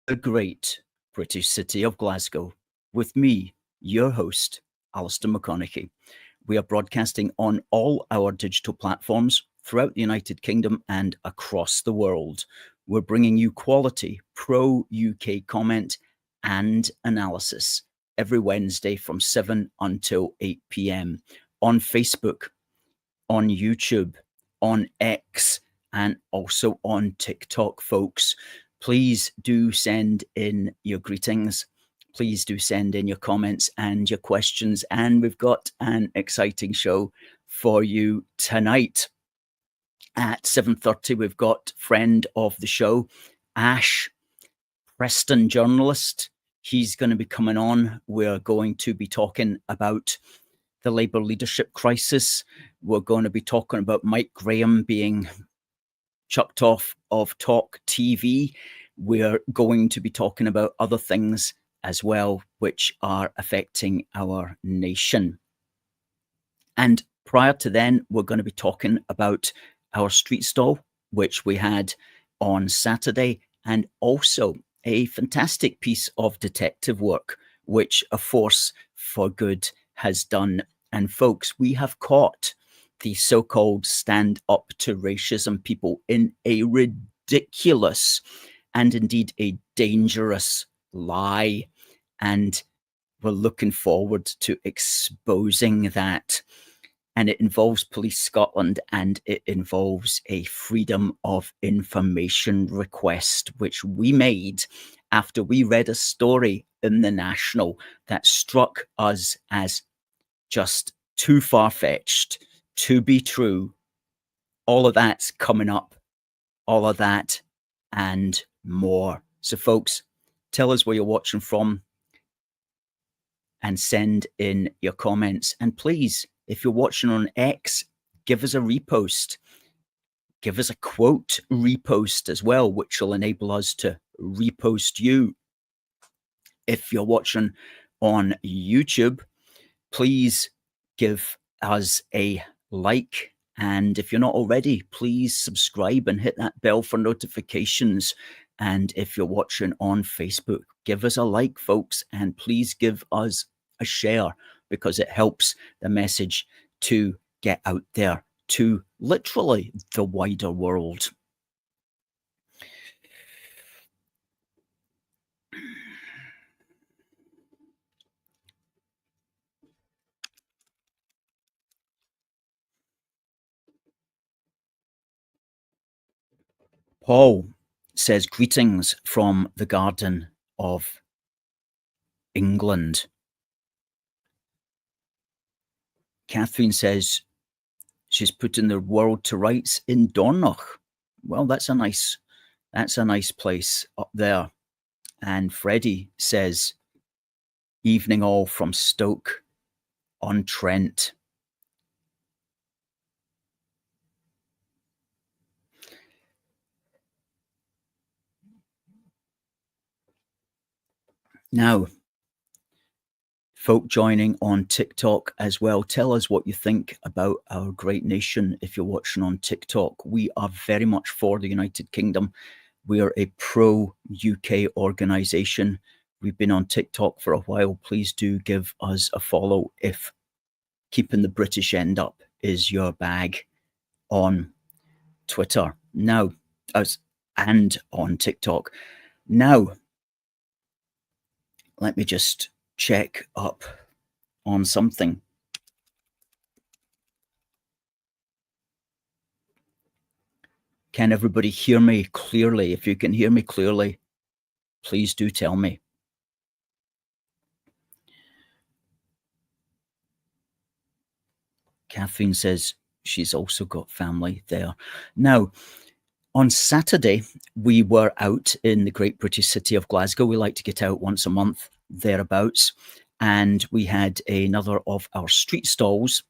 the great British city of Glasgow, with me, your host, Alistair McConnachie. We are broadcasting on all our digital platforms throughout the United Kingdom and across the world. We're bringing you quality pro-UK comment and analysis every Wednesday from 7 until 8 p.m. on Facebook, on YouTube, on X, and also on TikTok, folks. Please do send in your greetings. Please do send in your comments and your questions. And we've got an exciting show for you tonight. At 7:30, we've got friend of the show, Ash, Preston Journalist. He's going to be coming on. We're going to be talking about the Labour leadership crisis. We're going to be talking about Mike Graham being chucked off of Talk TV. We're going to be talking about other things as well, which are affecting our nation. And prior to then, we're going to be talking about our street stall, which we had on Saturday, and also a fantastic piece of detective work, which A Force for Good has done. And folks, we have caught the so-called stand up to racism people in a ridiculous and indeed a dangerous lie. And we're looking forward to exposing that. And it involves Police Scotland, and it involves a Freedom of Information request, which we made after we read a story in the National that struck us as just too far-fetched to be true. All of that's coming up, all of that and more. So folks, tell us where you're watching from and send in your comments. And please, if you're watching on X, give us a repost. Give us a quote repost as well, which will enable us to repost you. If you're watching on YouTube, please give us a like. And if you're not already, please subscribe and hit that bell for notifications. And if you're watching on Facebook, give us a like, folks, and please give us a share, because it helps the message to get out there to literally the wider world. Paul says, greetings from the Garden of England. Catherine says she's putting the world to rights in Dornoch. Well, that's a nice place up there. And Freddie says, evening all from Stoke-on-Trent. Now, folk joining on TikTok as well, tell us what you think about our great nation if you're watching on TikTok. We are very much for the United Kingdom. We are a pro-UK organisation. We've been on TikTok for a while. Please do give us a follow if keeping the British end up is your bag on Twitter. Now, and on TikTok. Now, let me just check up on something. Can everybody hear me clearly? If you can hear me clearly, please do tell me. Catherine says she's also got family there. Now, on Saturday, we were out in the great British city of Glasgow. We like to get out once a month, thereabouts. And we had another of our street stalls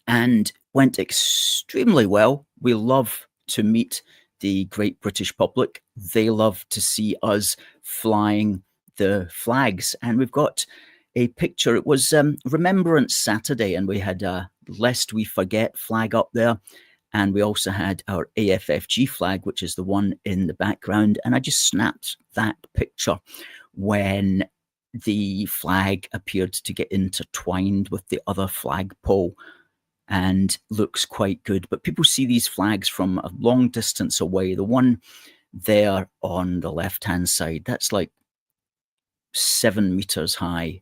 and went extremely well. We love to meet the great British public. They love to see us flying the flags. And we've got a picture. It was Remembrance Saturday, and we had a Lest We Forget flag up there. And we also had our AFFG flag, which is the one in the background. And I just snapped that picture when the flag appeared to get intertwined with the other flagpole and looks quite good. But people see these flags from a long distance away. The one there on the left-hand side, that's like 7 meters high.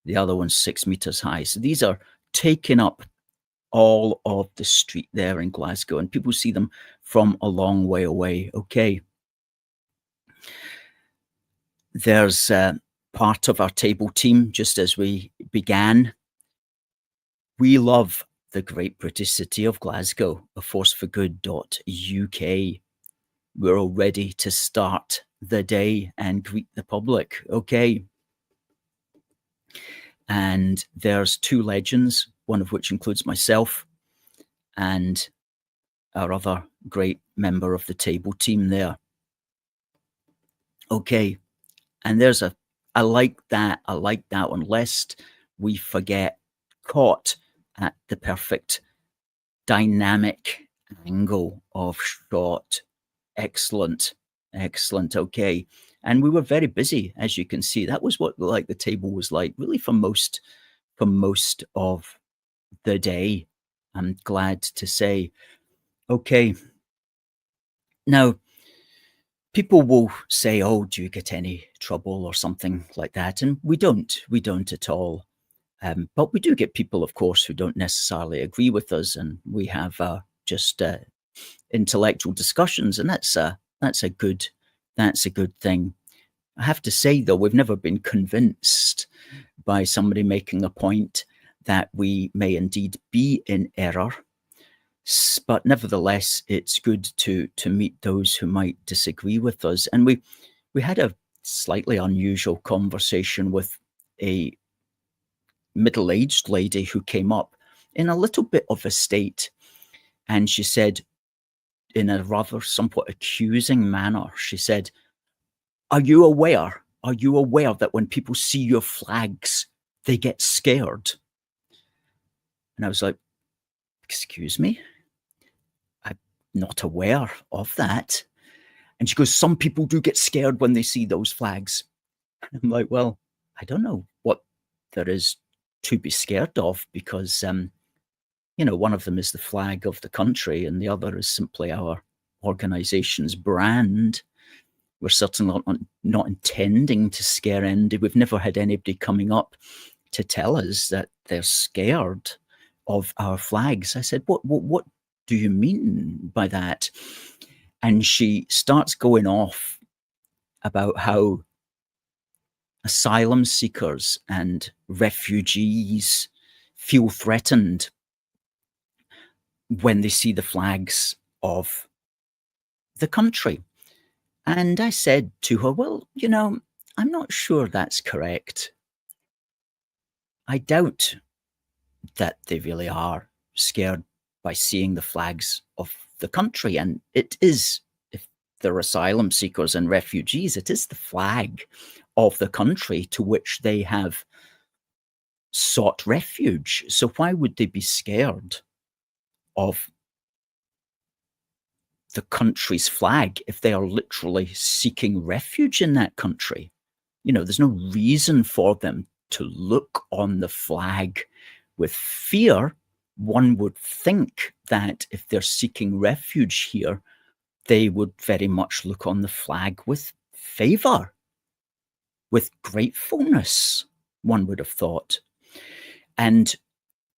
The other one's 6 meters high. So these are taking up all of the street there in Glasgow, and people see them from a long way away. Okay. There's part of our table team, just as we began. We love the great British city of Glasgow, aforceforgood.uk. We're all ready to start the day and greet the public. Okay. And there's two legends, one of which includes myself and our other great member of the table team there. Okay. And there's I like that one, lest we forget, caught at the perfect dynamic angle of shot. Excellent. Okay. And we were very busy, as you can see. That was what the table was like, really for most of the day, I'm glad to say. Okay. Now, people will say, oh, do you get any trouble or something like that? And we don't at all. But we do get people, of course, who don't necessarily agree with us, and we have just intellectual discussions, and that's a good thing. I have to say, though, we've never been convinced by somebody making a point that we may indeed be in error. But nevertheless, it's good to meet those who might disagree with us. And we had a slightly unusual conversation with a middle-aged lady who came up in a little bit of a state, and she said, in a rather somewhat accusing manner, she said, are you aware that when people see your flags, they get scared? And I was like, excuse me? I'm not aware of that. And she goes, some people do get scared when they see those flags. And I'm like, well, I don't know what there is to be scared of, because one of them is the flag of the country and the other is simply our organization's brand. We're certainly not intending to scare anybody. We've never had anybody coming up to tell us that they're scared of our flags. I said, what do you mean by that? And she starts going off about how asylum seekers and refugees feel threatened when they see the flags of the country. And I said to her, well, I'm not sure that's correct. I doubt that they really are scared by seeing the flags of the country. And it is, if they're asylum seekers and refugees, it is the flag of the country to which they have sought refuge. So why would they be scared of the country's flag if they are literally seeking refuge in that country? There's no reason for them to look on the flag with fear. One would think that if they're seeking refuge here, they would very much look on the flag with favor, with gratefulness, one would have thought. And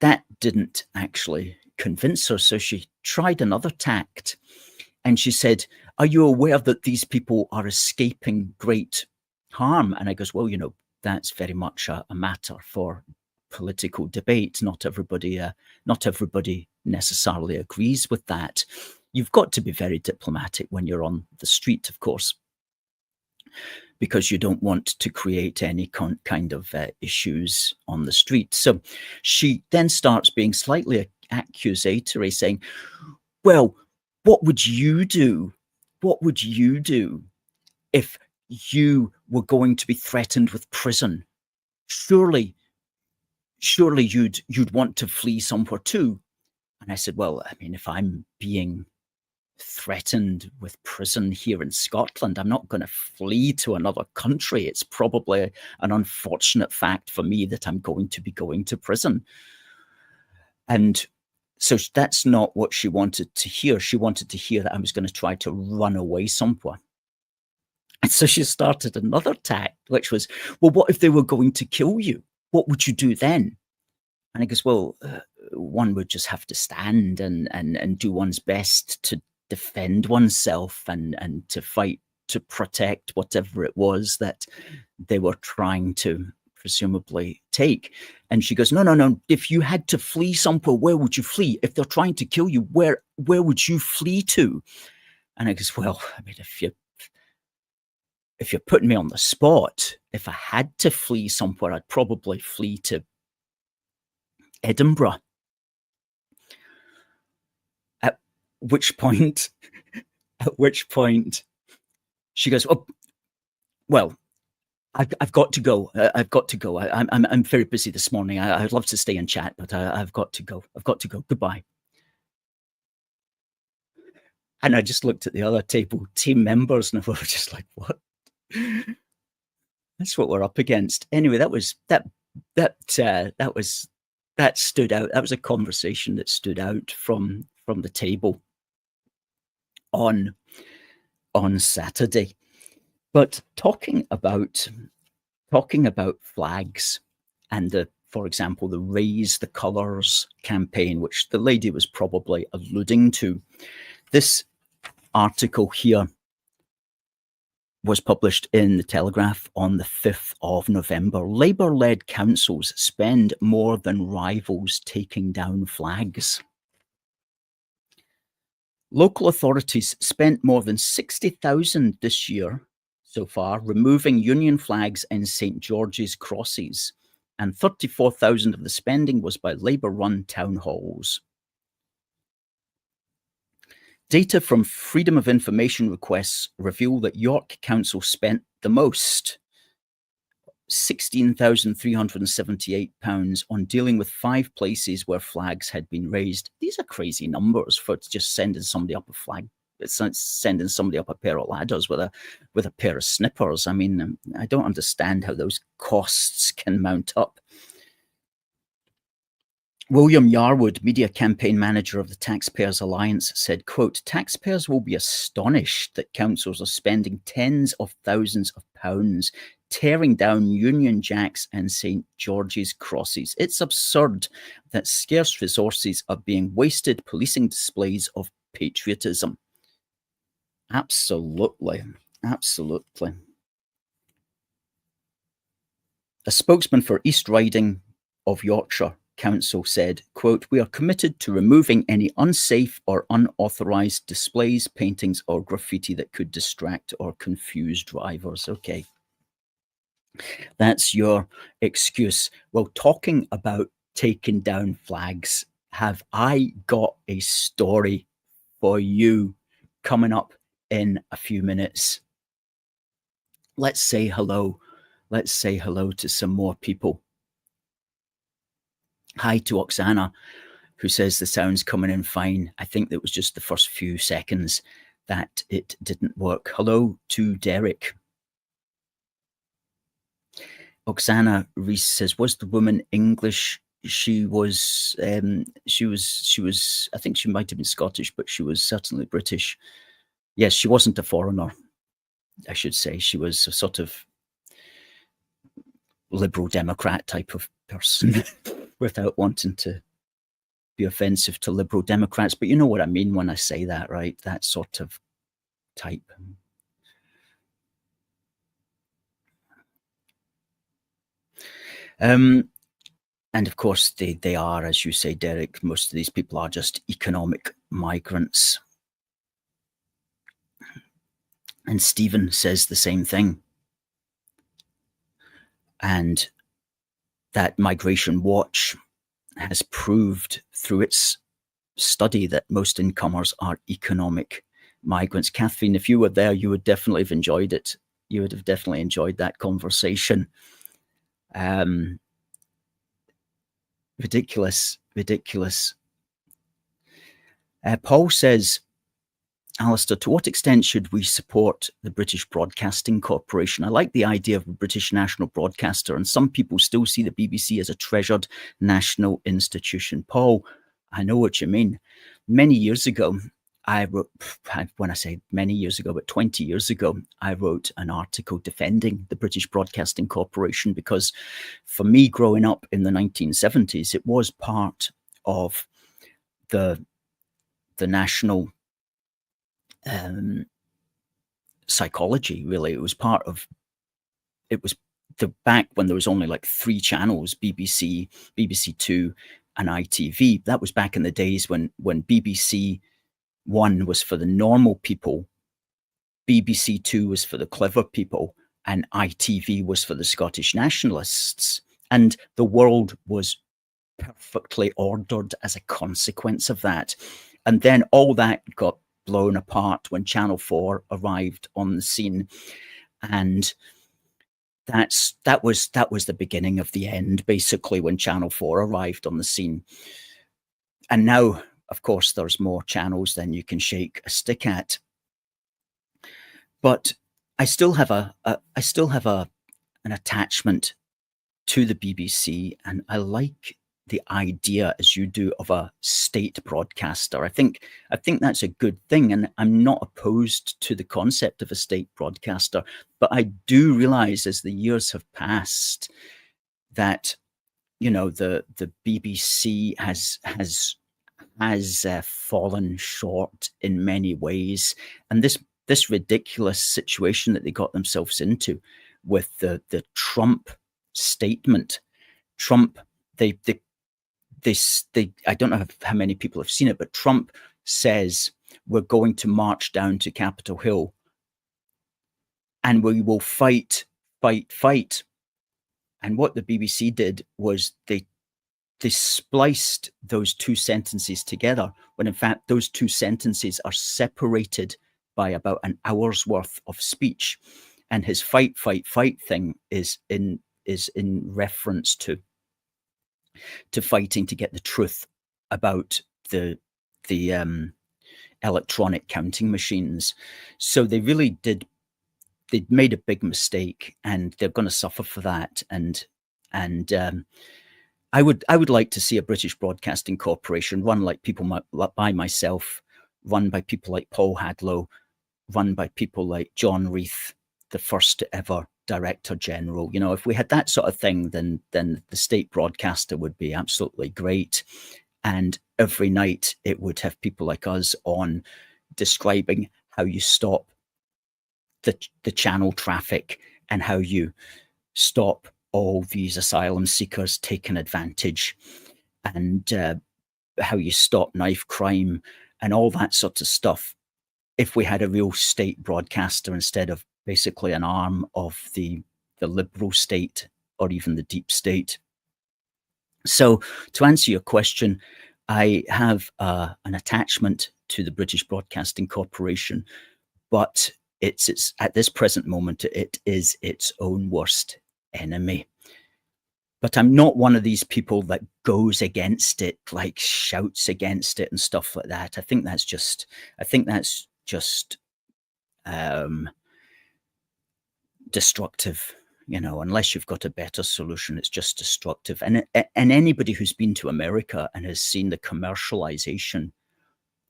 that didn't actually convince her. So she tried another tact. And she said, are you aware that these people are escaping great harm? And I goes, well, that's very much a matter for political debate. Not everybody necessarily agrees with that. You've got to be very diplomatic when you're on the street, of course, because you don't want to create any kind of issues on the street. So she then starts being slightly accusatory, saying, well, what would you do? What would you do if you were going to be threatened with prison? Surely you'd want to flee somewhere too. And I said, well, I mean, if I'm being threatened with prison here in Scotland, I'm not going to flee to another country. It's probably an unfortunate fact for me that I'm going to be going to prison. And so that's not what she wanted to hear. She wanted to hear that I was going to try to run away somewhere. And so she started another tack, which was, well, what if they were going to kill you? What would you do then? And he goes, well, one would just have to stand and do one's best to defend oneself and to fight to protect whatever it was that they were trying to presumably take. And she goes, no. If you had to flee somewhere, where would you flee? If they're trying to kill you, where would you flee to? And I goes, well, I mean, if you're putting me on the spot, if I had to flee somewhere, I'd probably flee to Edinburgh. At which point she goes, oh, well, I've got to go. I've got to go. I'm very busy this morning. I'd love to stay and chat, but I've got to go. I've got to go. Goodbye. And I just looked at the other table team members, and we were just like, what? That's what we're up against. Anyway, that stood out. That was a conversation that stood out from the table on Saturday. But talking about flags and for example, the Raise the Colours campaign, which the lady was probably alluding to. This article here was published in the Telegraph on the 5th of November. Labour-led councils spend more than rivals taking down flags. Local authorities spent more than 60,000 this year so far removing Union flags in St George's crosses, and 34,000 of the spending was by Labour-run town halls. Data from Freedom of Information requests reveal that York Council spent the most, £16,378, on dealing with 5 places where flags had been raised. These are crazy numbers for just sending somebody up a flag. It's sending somebody up a pair of ladders with a pair of snippers. I mean, I don't understand how those costs can mount up. William Yarwood, media campaign manager of the Taxpayers Alliance, said, quote, taxpayers will be astonished that councils are spending tens of thousands of pounds tearing down Union Jacks and St George's crosses. It's absurd that scarce resources are being wasted policing displays of patriotism. Absolutely. Absolutely. A spokesman for East Riding of Yorkshire Council said, quote, we are committed to removing any unsafe or unauthorised displays, paintings or graffiti that could distract or confuse drivers. Okay. That's your excuse. Well, talking about taking down flags, have I got a story for you coming up in a few minutes. Let's say hello. Let's say hello to some more people. Hi to Oksana, who says the sound's coming in fine. I think that was just the first few seconds that it didn't work. Hello to Derek. Oksana Reese says, was the woman English? She was, I think she might have been Scottish, but she was certainly British. Yes, she wasn't a foreigner, I should say. She was a sort of liberal Democrat type of person without wanting to be offensive to liberal Democrats. But you know what I mean when I say that, right? That sort of type. And of course, they are, as you say, Derek, most of these people are just economic migrants. And Stephen says the same thing. And that Migration Watch has proved through its study that most incomers are economic migrants. Catherine, if you were there, you would definitely have enjoyed it. You would have definitely enjoyed that conversation. Ridiculous. Paul says, Alistair, to what extent should we support the British Broadcasting Corporation? I like the idea of a British national broadcaster, and some people still see the BBC as a treasured national institution. Paul, I know what you mean. Many years ago, I wrote, when I say many years ago, but 20 years ago, I wrote an article defending the British Broadcasting Corporation because for me, growing up in the 1970s, it was part of the national psychology, really. It was the back when there was only like 3 channels, BBC, BBC Two, and ITV. That was back in the days when BBC One was for the normal people, BBC Two was for the clever people, and ITV was for the Scottish nationalists. And the world was perfectly ordered as a consequence of that. And then all that got blown apart when Channel 4 arrived on the scene, and that was the beginning of the end, basically, when Channel 4 arrived on the scene. And now, of course, there's more channels than you can shake a stick at. But I still have an attachment to the BBC, and I like the idea, as you do, of a state broadcaster. I think that's a good thing, and I'm not opposed to the concept of a state broadcaster. But I do realize, as the years have passed, that the BBC has fallen short in many ways, and this ridiculous situation that they got themselves into with the Trump statement. Trump, they I don't know how many people have seen it, but Trump says we're going to march down to Capitol Hill and we will fight. And what the BBC did was they spliced those 2 sentences together, when in fact those 2 sentences are separated by about an hour's worth of speech. And his fight thing is in reference to fighting to get the truth about the electronic counting machines. So they really did. They'd made a big mistake, and they're going to suffer for that. And I would like to see a British Broadcasting Corporation run like people by myself, run by people like Paul Hadlow, run by people like John Reith, the first ever Director General. If we had that sort of thing, then the state broadcaster would be absolutely great. And every night it would have people like us on describing how you stop the channel traffic and how you stop all these asylum seekers taking advantage, and how you stop knife crime and all that sort of stuff, if we had a real state broadcaster instead of basically an arm of the liberal state or even the deep state. So to answer your question, I have an attachment to the British Broadcasting Corporation, but it's at this present moment, it is its own worst enemy. But I'm not one of these people that goes against it, like shouts against it and stuff like that. I think that's just destructive. Unless you've got a better solution, it's just destructive. And anybody who's been to America and has seen the commercialization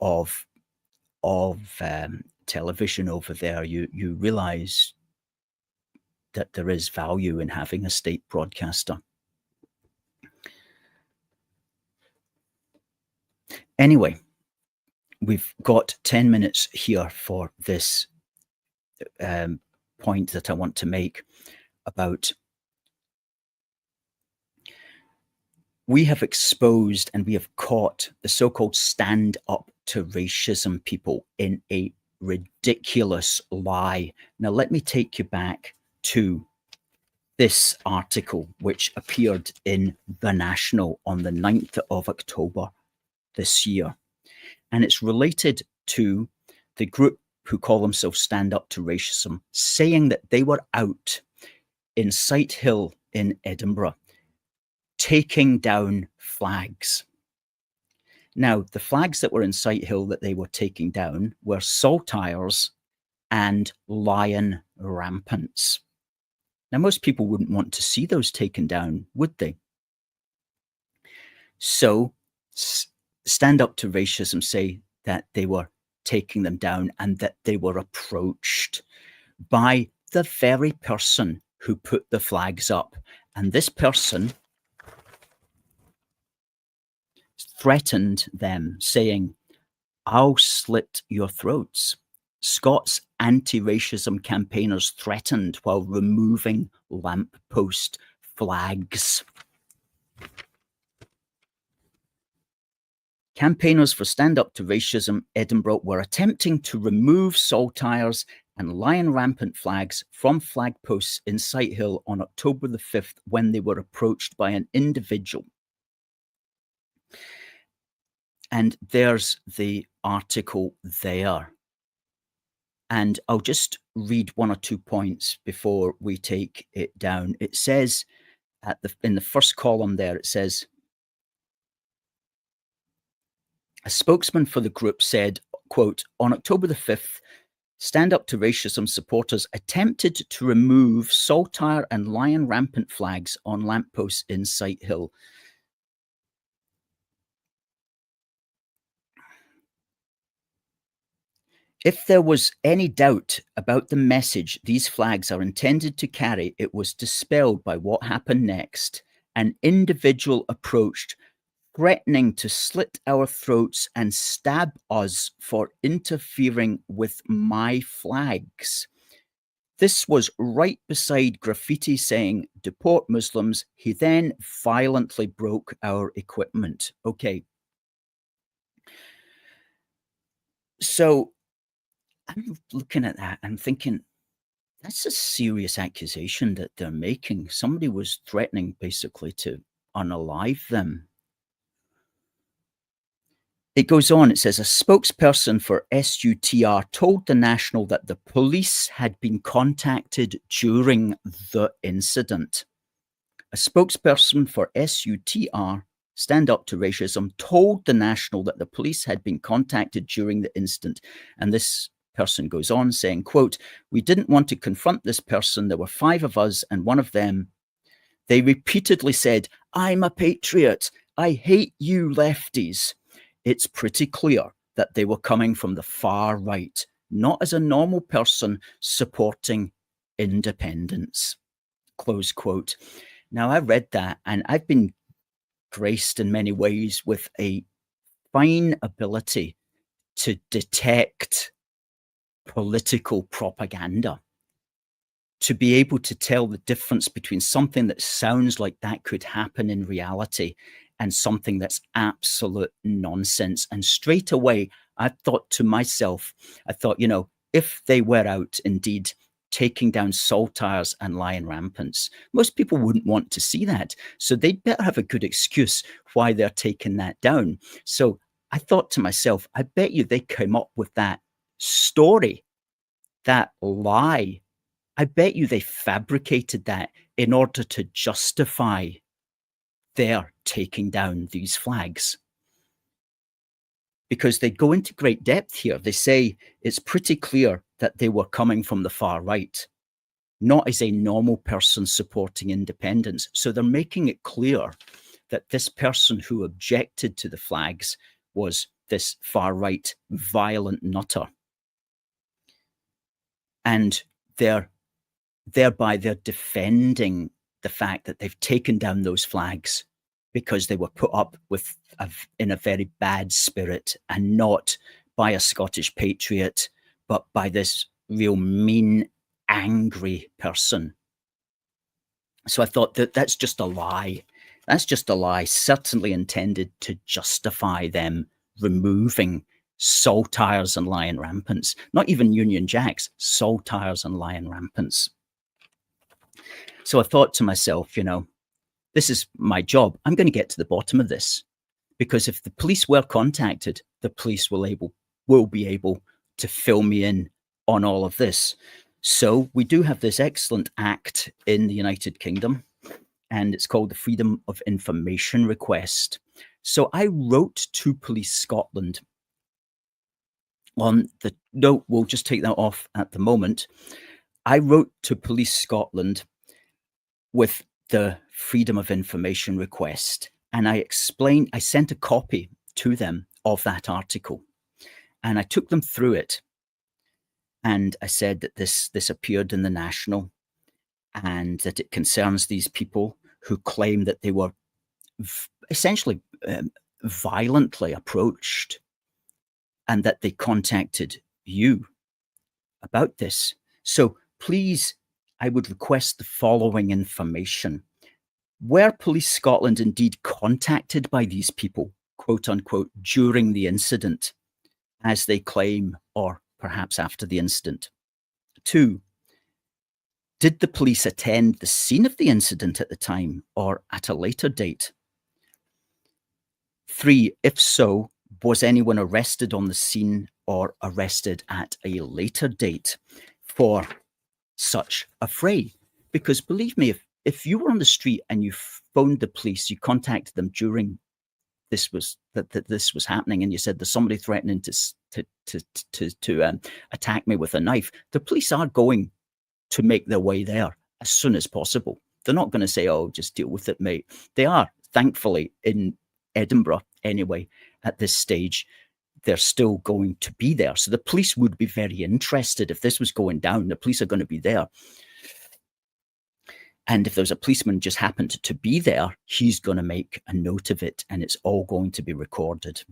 of television over there, you realize that there is value in having a state broadcaster. Anyway, we've got 10 minutes here for this point that I want to make about, we have exposed and we have caught the so-called stand up to racism people in a ridiculous lie. Now, let me take you back to this article, which appeared in The National on the 9th of October this year. And it's related to the group who call themselves Stand Up to Racism, saying that they were out in Sight Hill in Edinburgh taking down flags. Now, the flags that were in Sighthill that they were taking down were saltires and lion rampants. Now, most people wouldn't want to see those taken down, would they? So, Stand Up to Racism say that they were taking them down and that they were approached by the very person who put the flags up. And this person threatened them, saying, "I'll slit your throats." Scott's anti-racism campaigners threatened while removing lamppost flags. Campaigners for Stand Up to Racism Edinburgh were attempting to remove saltires and lion rampant flags from flagposts in Sighthill on October the 5th when they were approached by an individual. And there's the article there. And I'll just read one or 2 points before we take it down. It says in the first column there, it says, a spokesman for the group said, quote, "On October the 5th, Stand Up to Racism supporters attempted to remove saltire and lion rampant flags on lampposts in Sighthill. If there was any doubt about the message these flags are intended to carry, it was dispelled by what happened next. An individual approached, threatening to slit our throats and stab us for interfering with my flags. This was right beside graffiti saying, 'Deport Muslims.' He then violently broke our equipment." Okay. So I'm looking at that and thinking, that's a serious accusation that they're making. Somebody was threatening basically to unalive them. It goes on, it says, a spokesperson for SUTR told the National that the police had been contacted during the incident. A spokesperson for SUTR, Stand Up to Racism, told the National that the police had been contacted during the incident. And this person goes on saying, quote, "We didn't want to confront this person. There were 5 of us and one of them. They repeatedly said, 'I'm a patriot. I hate you lefties.' It's pretty clear that they were coming from the far right, not as a normal person supporting independence." Close quote. Now, I read that and I've been graced in many ways with a fine ability to detect political propaganda, to be able to tell the difference between something that sounds like that could happen in reality and something that's absolute nonsense. And straight away, I thought to myself, if they were out indeed taking down saltires and lion rampants, most people wouldn't want to see that. So they'd better have a good excuse why they're taking that down. So I thought to myself, I bet you they came up with that story, that lie. I bet you they fabricated that in order to justify their taking down these flags. Because they go into great depth here. They say it's pretty clear that they were coming from the far right, not as a normal person supporting independence. So they're making it clear that this person who objected to the flags was this far right violent nutter. And thereby they're defending the fact that they've taken down those flags because they were put up with in a very bad spirit and not by a Scottish patriot, but by this real mean, angry person. So I thought that that's just a lie. That's just a lie, certainly intended to justify them removing saltires and lion rampants, not even Union Jacks, saltires and lion rampants. So I thought to myself, this is my job. I'm going to get to the bottom of this, because if the police were contacted, the police will be able to fill me in on all of this. So we do have this excellent act in the United Kingdom, and it's called the Freedom of Information Request. So I wrote to Police Scotland on the no, we'll just take that off at the moment. I wrote to Police Scotland with the Freedom of Information request, and I sent a copy to them of that article, and I took them through it. And I said that this appeared in the National, and that it concerns these people who claim that they were essentially violently approached, and that they contacted you about this. So please, I would request the following information. Were Police Scotland indeed contacted by these people, quote unquote, during the incident, as they claim, or perhaps after the incident? 2, did the police attend the scene of the incident at the time or at a later date? 3, if so, was anyone arrested on the scene or arrested at a later date for such a fray? Because believe me, if you were on the street and you phoned the police, you contacted them during this was happening, and you said there's somebody threatening to attack me with a knife, the police are going to make their way there as soon as possible. They're not going to say, "Oh, just deal with it, mate." They are, thankfully, in Edinburgh anyway. At this stage, they're still going to be there. So the police would be very interested if this was going down. The police are going to be there. And if there's a policeman just happened to be there, he's going to make a note of it, and it's all going to be recorded.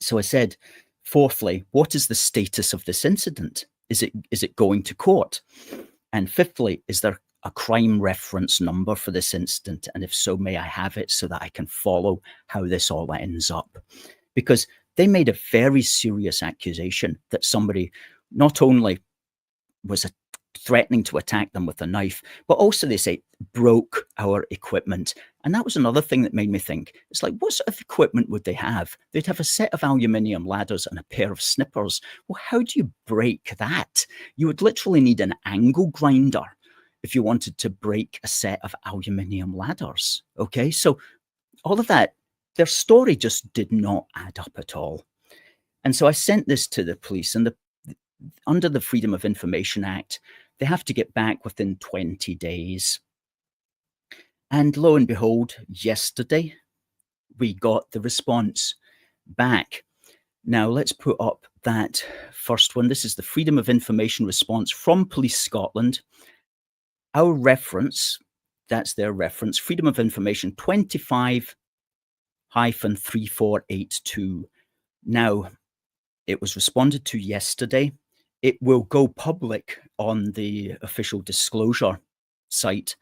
So I said, fourthly, what is the status of this incident? Is it going to court? And fifthly, is there a crime reference number for this incident? And if so, may I have it so that I can follow how this all ends up? Because they made a very serious accusation that somebody not only was threatening to attack them with a knife, but also they say broke our equipment. And that was another thing that made me think, it's like, what sort of equipment would they have? They'd have a set of aluminium ladders and a pair of snippers. Well, how do you break that? You would literally need an angle grinder if you wanted to break a set of aluminium ladders. Okay, so all of that, their story just did not add up at all. And so I sent this to the police, and under the Freedom of Information Act, they have to get back within 20 days. And lo and behold, yesterday, we got the response back. Now, let's put up that first one. This is the Freedom of Information response from Police Scotland. Our reference, that's their reference, Freedom of Information 25-3482. Now, it was responded to yesterday. It will go public on the official disclosure site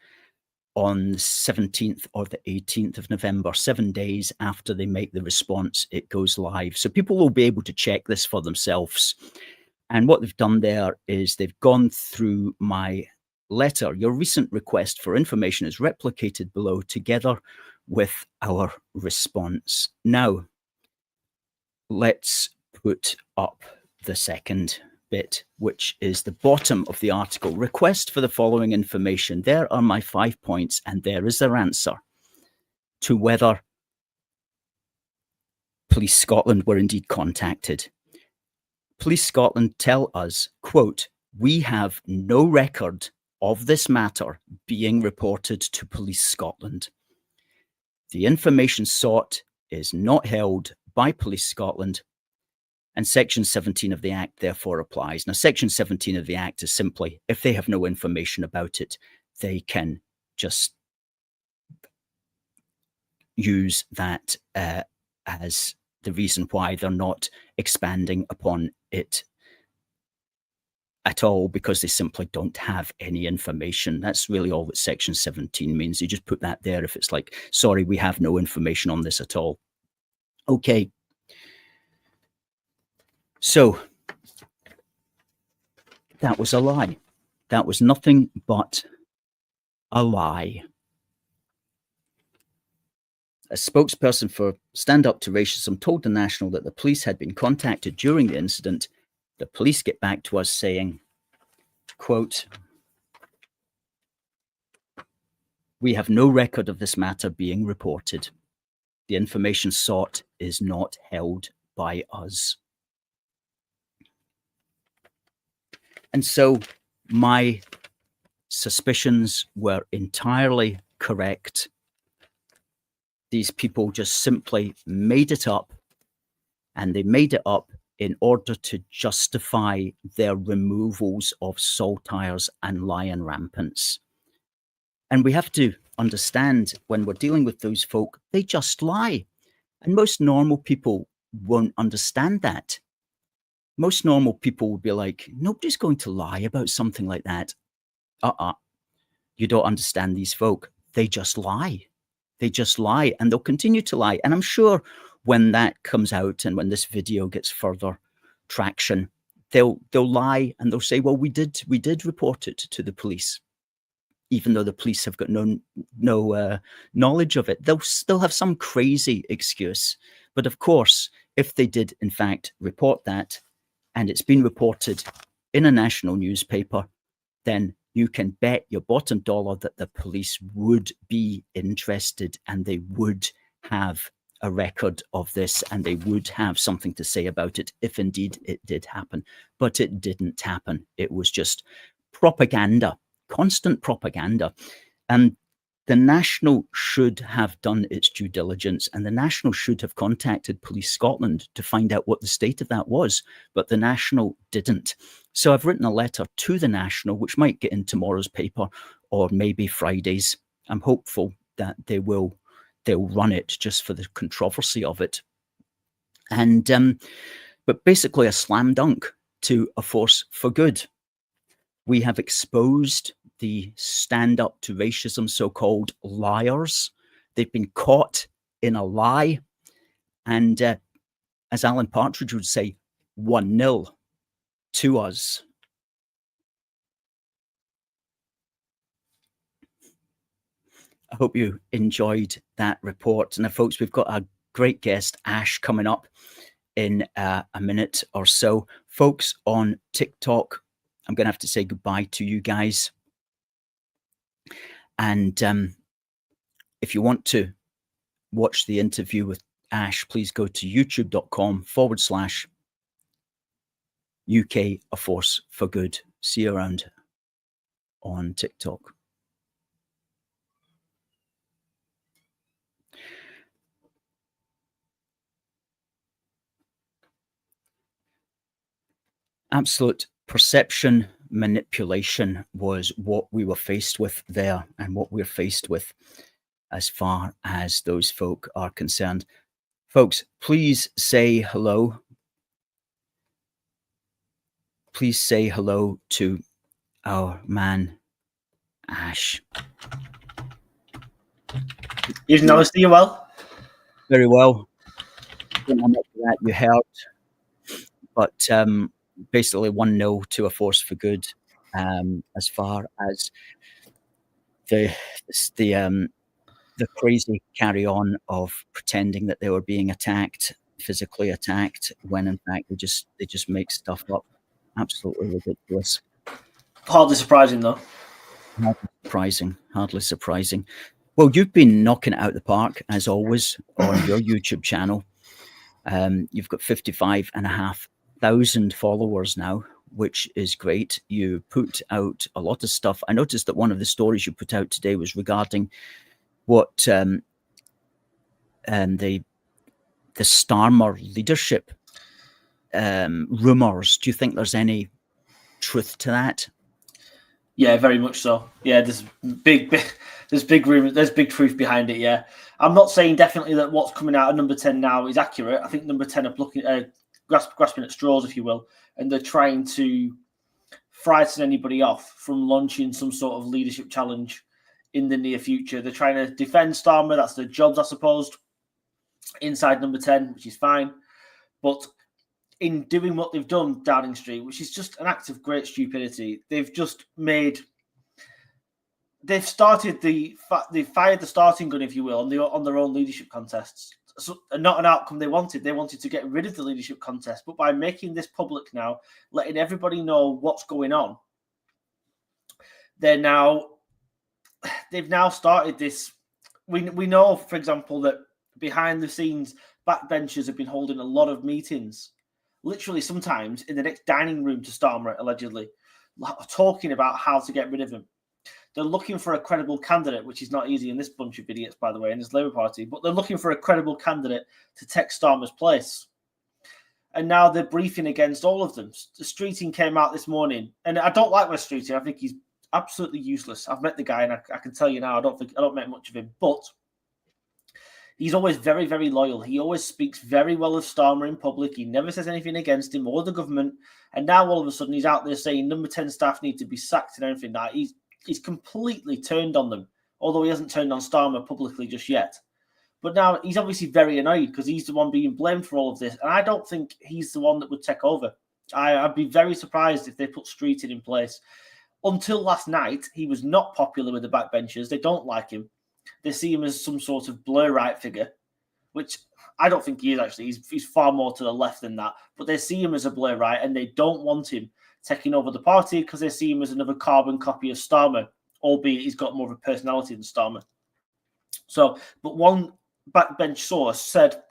on the 17th or the 18th of November, 7 days after they make the response, it goes live. So people will be able to check this for themselves. And what they've done there is they've gone through my letter. Your recent request for information is replicated below together with our response. Now, let's put up the second bit, which is the bottom of the article. Request for the following information. There are my 5 points, and there is their answer to whether Police Scotland were indeed contacted. Police Scotland tell us, quote, "We have no record of this matter being reported to Police Scotland. The information sought is not held by Police Scotland, and Section 17 of the Act therefore applies." Now, Section 17 of the Act is simply, if they have no information about it, they can just use that as the reason why they're not expanding upon it at all, because they simply don't have any information. That's really all that Section 17 means. You just put that there if it's like, sorry, we have no information on this at all. Okay. So that was a lie. That was nothing but a lie. A spokesperson for Stand Up to Racism told the National that the police had been contacted during the incident. The police get back to us saying, quote, "We have no record of this matter being reported." The information sought is not held by us. And so my suspicions were entirely correct. These people just simply made it up, and they made it up in order to justify their removals of saltires and lion rampants. And we have to understand, when we're dealing with those folk, they just lie. And most normal people won't understand that. Most normal people will be like, nobody's going to lie about something like that. You don't understand these folk. They just lie. They just lie, and they'll continue to lie. And I'm sure when that comes out and when this video gets further traction, they'll lie and they'll say, well, we did report it to the police, even though the police have got no knowledge of it. They'll still have some crazy excuse. But of course, if they did in fact report that, and it's been reported in a national newspaper, then you can bet your bottom dollar that the police would be interested, and they would have a record of this, and they would have something to say about it if indeed it did happen. But it didn't happen. It was just propaganda, constant propaganda. And the National should have done its due diligence, and the National should have contacted Police Scotland to find out what the state of that was, but the National didn't. So I've written a letter to the National, which might get in tomorrow's paper or maybe Friday's. I'm hopeful that they'll run it just for the controversy of it. And but basically a slam dunk to A Force for Good. We have exposed the stand up to racism so-called liars. They've been caught in a lie. And as Alan Partridge would say, 1-0 to us. I hope you enjoyed that report. And folks, we've got a great guest, Ash, coming up in a minute or so. Folks on TikTok, I'm going to have to say goodbye to you guys. And if you want to watch the interview with Ash, please go to youtube.com/UK A Force for Good. See you around on TikTok. Absolute perception manipulation was what we were faced with there, and what we're faced with as far as those folk are concerned. Folks, please say hello. Please say hello to our man, Ash. Evening, Alistair, you well? Very well. Don't know much of that you heard, but basically 1-0 to A Force for Good. As far as the crazy carry on of pretending that they were being attacked, physically attacked, when in fact they just make stuff up. Absolutely ridiculous. Hardly surprising, though. Hardly surprising. Well, you've been knocking it out the park, as always, on your YouTube channel. You've got 55,500 followers now, which is great. You put out a lot of stuff. I noticed that one of the stories you put out today was regarding what the Starmer leadership rumors. Do you think there's any truth to that? Yeah, very much so. Yeah, there's big rumors, there's big truth behind it. Yeah, I'm not saying definitely that what's coming out of number 10 now is accurate. I think number 10 are looking grasping at straws, if you will, and they're trying to frighten anybody off from launching some sort of leadership challenge in the near future. They're trying to defend Starmer. That's their jobs, I suppose, inside number 10, which is fine. But in doing what they've done, Downing Street, which is just an act of great stupidity, they've fired the starting gun, if you will, on their own leadership contests. So, not an outcome they wanted. They wanted to get rid of the leadership contest, but by making this public now, letting everybody know what's going on, they've now started this. We know, for example, that behind the scenes, backbenchers have been holding a lot of meetings, literally sometimes in the next dining room to Starmer, allegedly, talking about how to get rid of him. They're looking for a credible candidate, which is not easy in this bunch of idiots, by the way, in this Labour Party, but they're looking for a credible candidate to take Starmer's place. And now they're briefing against all of them. The Streeting came out this morning, and I don't like Wes Streeting. I think he's absolutely useless. I've met the guy, and I can tell you now, I don't make much of him, but he's always very, very loyal. He always speaks very well of Starmer in public. He never says anything against him or the government. And now all of a sudden he's out there saying number 10 staff need to be sacked and everything. Now he's completely turned on them, although he hasn't turned on Starmer publicly just yet. But now he's obviously very annoyed because he's the one being blamed for all of this. And I don't think he's the one that would take over. I'd be very surprised if they put Streeting in place. Until last night, he was not popular with the backbenchers. They don't like him. They see him as some sort of blur-right figure, which I don't think he is actually. He's far more to the left than that. But they see him as a blur-right, and they don't want him taking over the party because they see him as another carbon copy of Starmer, albeit he's got more of a personality than Starmer. So, but one backbench source said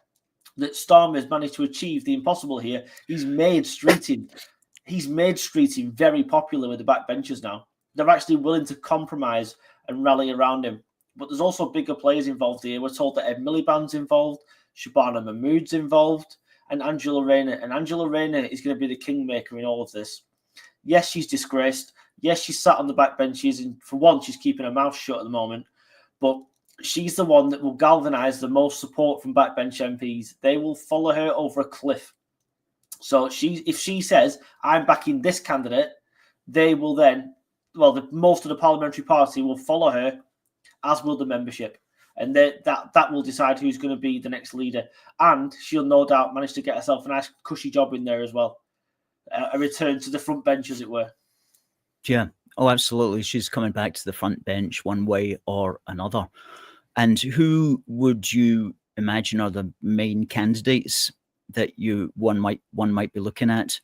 that Starmer has managed to achieve the impossible here. He's made Streeting very popular with the backbenchers now. They're actually willing to compromise and rally around him. But there's also bigger players involved here. We're told that Ed Miliband's involved, Shabana Mahmood's involved, and Angela Rayner. And Angela Rayner is going to be the kingmaker in all of this. Yes, she's disgraced. Yes, she's sat on the backbenches. And for one, she's keeping her mouth shut at the moment. But she's the one that will galvanise the most support from backbench MPs. They will follow her over a cliff. So if she says, I'm backing this candidate, they will then, most of the parliamentary party will follow her, as will the membership. And that will decide who's going to be the next leader. And she'll no doubt manage to get herself a nice cushy job in there as well. A return to the front bench, as it were. Yeah. Oh, absolutely. She's coming back to the front bench one way or another. And who would you imagine are the main candidates that one might be looking at?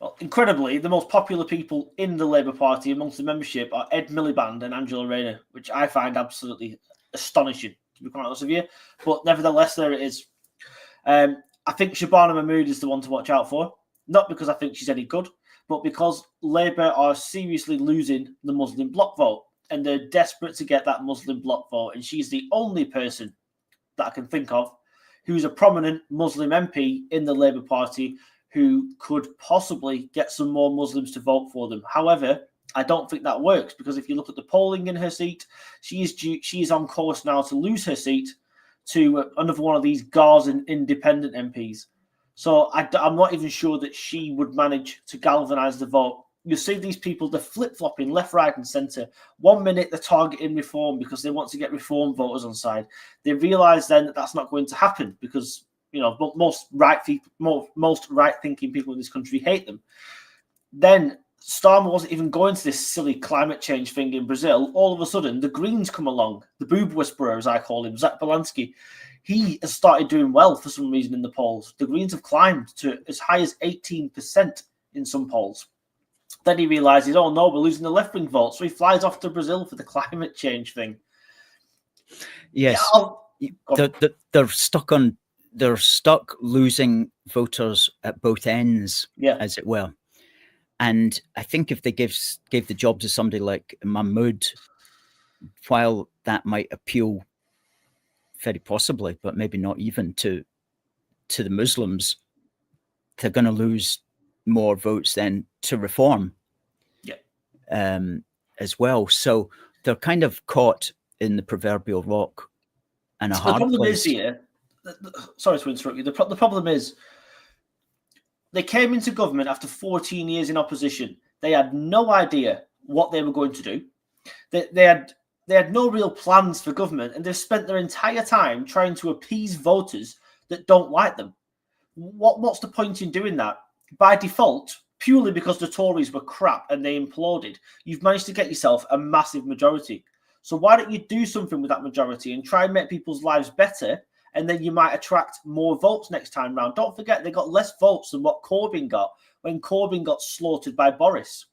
Well, incredibly, the most popular people in the Labour Party amongst the membership are Ed Miliband and Angela Rayner, which I find absolutely astonishing, to be quite honest with you. But nevertheless, there it is. I think Shabana Mahmood is the one to watch out for, not because I think she's any good, but because Labour are seriously losing the Muslim bloc vote, and they're desperate to get that Muslim bloc vote. And she's the only person that I can think of who's a prominent Muslim MP in the Labour Party who could possibly get some more Muslims to vote for them. However, I don't think that works because if you look at the polling in her seat, she is on course now to lose her seat to another one of these Gars and independent MPs. So I'm not even sure that she would manage to galvanise the vote. You see these people, they're flip-flopping left, right and centre. 1 minute they're targeting reform because they want to get reform voters on side. They realise then that that's not going to happen because most right-thinking people in this country hate them. Then Starmer wasn't even going to this silly climate change thing in Brazil. All of a sudden, the Greens come along. The boob whisperer, as I call him, Zach Belansky. He has started doing well for some reason in the polls. The Greens have climbed to as high as 18% in some polls. Then he realises, oh no, we're losing the left-wing vote. So he flies off to Brazil for the climate change thing. Yes. Yeah, they're stuck losing voters at both ends, as it were. And I think if they gave the job to somebody like Mahmood, while that might appeal very possibly, but maybe not even to the Muslims, they're going to lose more votes than to reform as well. So they're kind of caught in the proverbial rock and a hard place. The problem is here, sorry to interrupt you, the problem is they came into government after 14 years in opposition. They had no idea what they were going to do. They had no real plans for government, and they've spent their entire time trying to appease voters that don't like them. What's the point in doing that? By default, purely because the Tories were crap and they imploded, you've managed to get yourself a massive majority. So why don't you do something with that majority and try and make people's lives better, and then you might attract more votes next time round. Don't forget, they got less votes than what Corbyn got when Corbyn got slaughtered by Boris.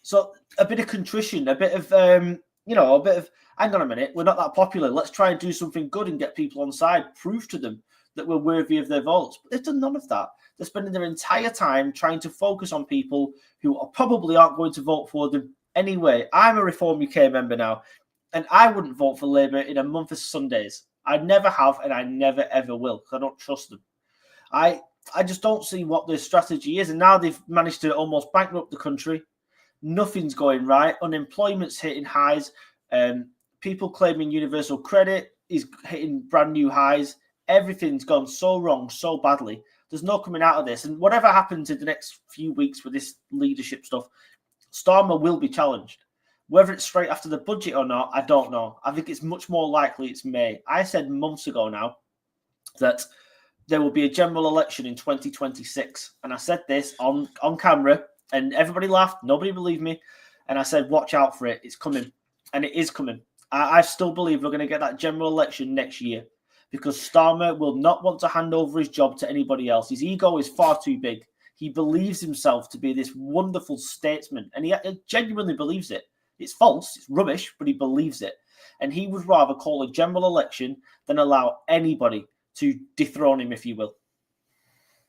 So a bit of contrition, a bit of a bit of, hang on a minute, we're not that popular. Let's try and do something good and get people on side, prove to them that we're worthy of their votes. But they've done none of that. They're spending their entire time trying to focus on people who probably aren't going to vote for them anyway. I'm a Reform UK member now, and I wouldn't vote for Labour in a month of Sundays. I never have, and I never, ever will, because I don't trust them. I just don't see what their strategy is. And now they've managed to almost bankrupt the country. Nothing's going right. Unemployment's hitting highs. People claiming universal credit is hitting brand new highs. Everything's gone so wrong, so badly. There's no coming out of this. And whatever happens in the next few weeks with this leadership stuff, Starmer will be challenged. Whether it's straight after the budget or not, I don't know. I think it's much more likely it's May. I said months ago now that there will be a general election in 2026. And I said this on camera, and everybody laughed. Nobody believed me. And I said, watch out for it. It's coming. And it is coming. I still believe we're going to get that general election next year, because Starmer will not want to hand over his job to anybody else. His ego is far too big. He believes himself to be this wonderful statesman, and he genuinely believes it. It's false, it's rubbish, but he believes it. And he would rather call a general election than allow anybody to dethrone him, if you will.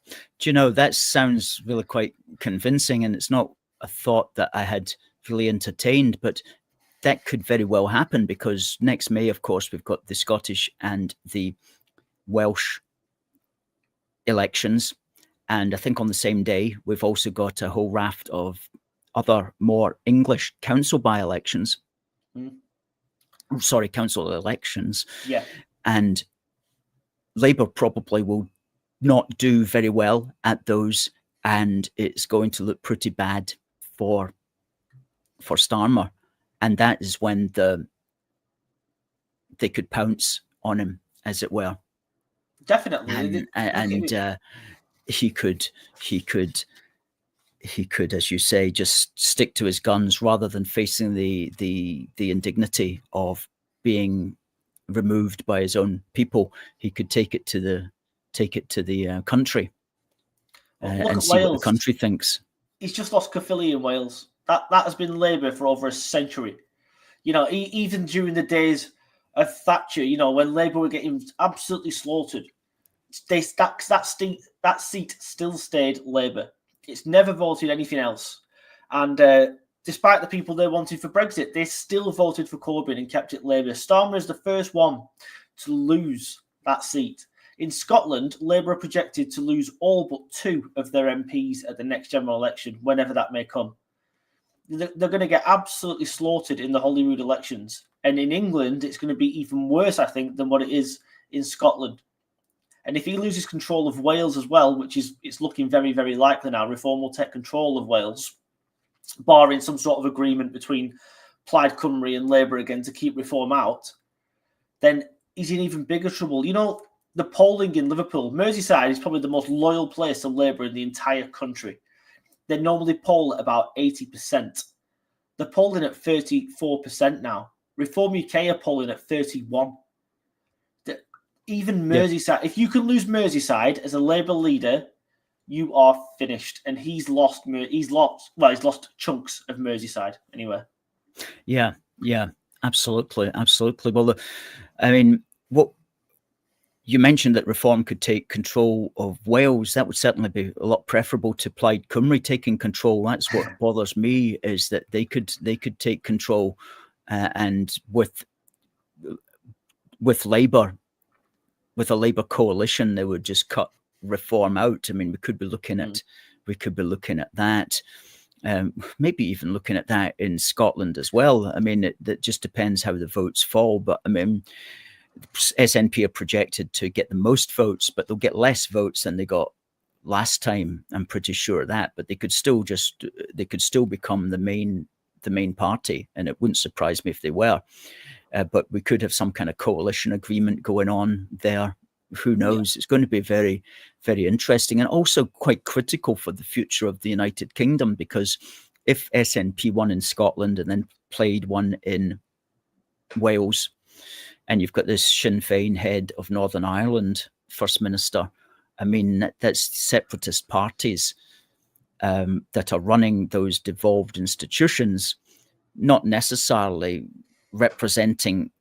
Do you know, that sounds really quite convincing, and it's not a thought that I had really entertained, but that could very well happen, because next May, of course, we've got the Scottish and the Welsh elections. And I think on the same day, we've also got a whole raft of other more English council by-elections. Sorry, council elections. Yeah. And Labour probably will not do very well at those, and it's going to look pretty bad for Starmer. And that is when they could pounce on him, as it were. Definitely. And he could, as you say, just stick to his guns rather than facing the indignity of being removed by his own people. He could take it to the country and see what the country thinks. He's just lost Caerphilly in Wales. That has been Labour for over a century. Even during the days of Thatcher, when Labour were getting absolutely slaughtered, that seat still stayed Labour. It's never voted anything else. And despite the people they wanted for Brexit, they still voted for Corbyn and kept it Labour. Starmer is the first one to lose that seat. In Scotland, Labour are projected to lose all but 2 of their MPs at the next general election, whenever that may come. They're going to get absolutely slaughtered in the Holyrood elections. And in England, it's going to be even worse, I think, than what it is in Scotland. And if he loses control of Wales as well, which it's looking very, very likely now, Reform will take control of Wales, barring some sort of agreement between Plaid Cymru and Labour again to keep Reform out, then he's in even bigger trouble. The polling in Liverpool, Merseyside is probably the most loyal place to Labour in the entire country. They normally poll at about 80%. They're polling at 34% now. Reform UK are polling at 31%. Even Merseyside, if you can lose Merseyside as a Labour leader, you are finished. And he's lost chunks of Merseyside anyway. Yeah, absolutely. Well, what you mentioned that Reform could take control of Wales. That would certainly be a lot preferable to Plaid Cymru taking control. That's what bothers me, is that they could take control, and with Labour, with a Labour coalition, they would just cut Reform out. We could be looking at that. Maybe even looking at that in Scotland as well. That just depends how the votes fall. But SNP are projected to get the most votes, but they'll get less votes than they got last time. I'm pretty sure of that. But they could still become the main party, and it wouldn't surprise me if they were. But we could have some kind of coalition agreement going on there. Who knows? Yeah. It's going to be very, very interesting, and also quite critical for the future of the United Kingdom, because if SNP won in Scotland and then Plaid one in Wales, and you've got this Sinn Féin head of Northern Ireland First Minister, that's separatist parties that are running those devolved institutions, not necessarily representing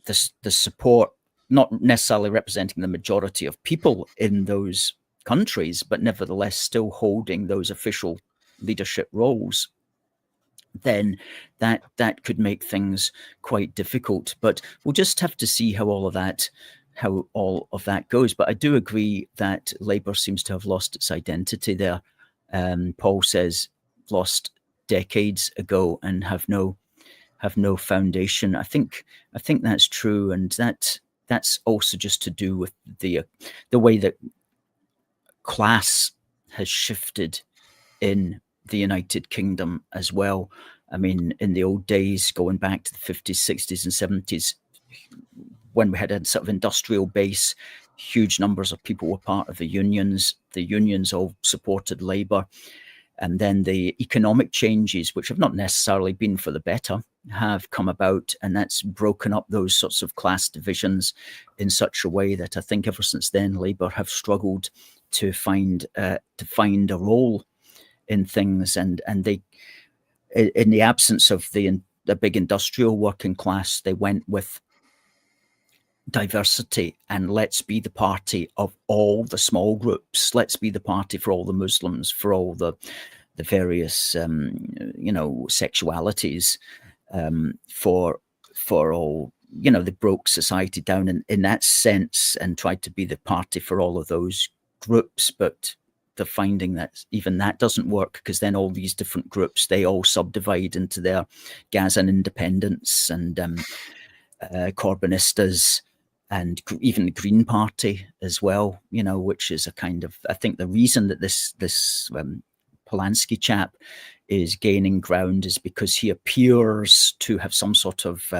the support, not necessarily representing the majority of people in those countries, but nevertheless still holding those official leadership roles, then that could make things quite difficult. But we'll just have to see how all of that goes. But I do agree that Labour seems to have lost its identity there. Paul says lost decades ago and have no foundation. I think that's true, and that's also just to do with the way that class has shifted in the United Kingdom as well. I mean, in the old days, going back to the 50s, 60s, and 70s, when we had a sort of industrial base, huge numbers of people were part of the unions. The unions all supported Labour. And then the economic changes, which have not necessarily been for the better, have come about, and that's broken up those sorts of class divisions in such a way that I think ever since then, Labour have struggled to find a role in things, and they, in the absence of the big industrial working class, they went with diversity and let's be the party of all the small groups. Let's be the party for all the Muslims, for all the various sexualities, for all, they broke society down in that sense and tried to be the party for all of those groups. But they're finding that even that doesn't work, because then all these different groups, they all subdivide into their Gazan independents and Corbynistas, and even the Green Party as well, which is a kind of, I think the reason that this Polanski chap is gaining ground is because he appears to have some sort of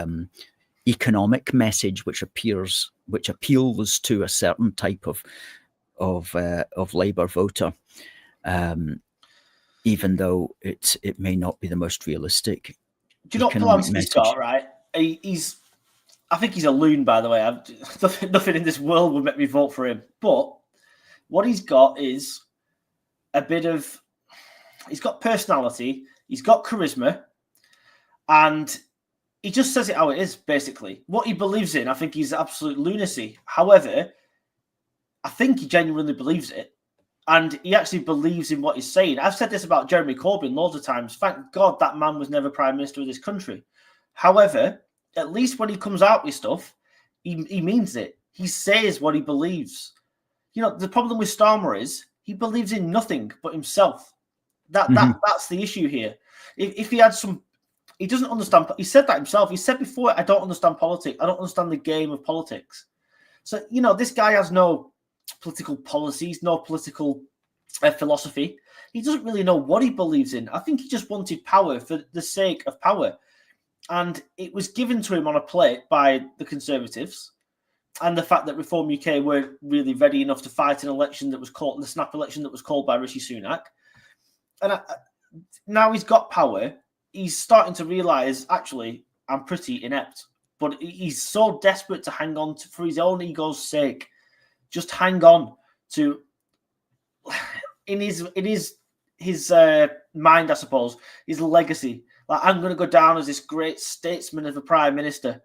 economic message which appeals to a certain type of Labour voter, even though it may not be the most realistic. Do you know what Polanski's got, right? I think he's a loon, by the way. Nothing in this world would make me vote for him. But what he's got is a bit of... He's got personality, he's got charisma, and he just says it how it is, basically. What he believes in, I think he's absolute lunacy. However, I think he genuinely believes it, and he actually believes in what he's saying. I've said this about Jeremy Corbyn loads of times. Thank God that man was never Prime Minister of this country. However, at least when he comes out with stuff, he means it. He says what he believes. The problem with Starmer is he believes in nothing but himself. That's the issue here. If he had some, he doesn't understand. He said that himself. He said before, I don't understand politics. I don't understand the game of politics. So, this guy has no political policies, no political philosophy. He doesn't really know what he believes in. I think he just wanted power for the sake of power. And it was given to him on a plate by the Conservatives, and the fact that Reform UK weren't really ready enough to fight an election that was called, the snap election that was called by Rishi Sunak. And now he's got power, he's starting to realise, actually, I'm pretty inept. But he's so desperate to hang on to, for his own ego's sake, just hang on to, in his mind, I suppose, his legacy. Like, I'm going to go down as this great statesman of a prime minister.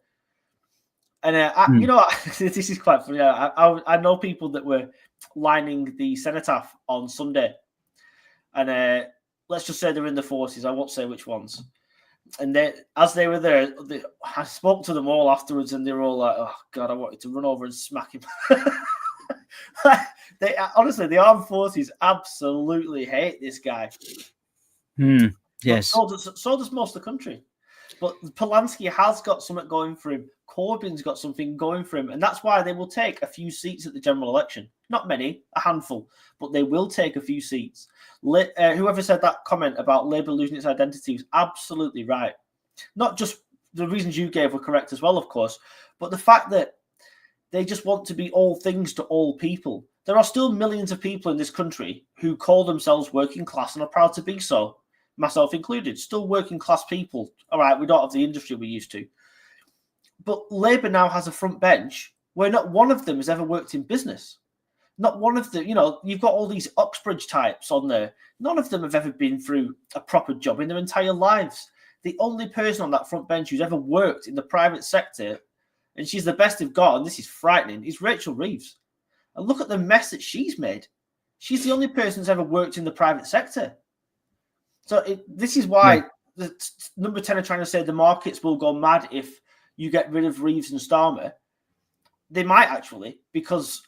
And, this is quite funny. I know people that were lining the cenotaph on Sunday. And let's just say they're in the forces. I won't say which ones. And as they were there, I spoke to them all afterwards, and they were all like, oh, God, I wanted to run over and smack him. Honestly, the armed forces absolutely hate this guy. Yes. So does most of the country. But Polanski has got something going for him. Corbyn's got something going for him. And that's why they will take a few seats at the general election. Not many, a handful. But they will take a few seats. Whoever said that comment about Labour losing its identity was absolutely right. Not just the reasons you gave were correct as well, of course. But the fact that they just want to be all things to all people. There are still millions of people in this country who call themselves working class and are proud to be so. Myself included, still working class people. All right, we don't have the industry we used to. But Labour now has a front bench where not one of them has ever worked in business. Not one of them, you've got all these Oxbridge types on there. None of them have ever been through a proper job in their entire lives. The only person on that front bench who's ever worked in the private sector, and she's the best they've got, and this is frightening, is Rachel Reeves. And look at the mess that she's made. She's the only person who's ever worked in the private sector. So this is why the number 10 are trying to say the markets will go mad if you get rid of Reeves and Starmer. They might actually, because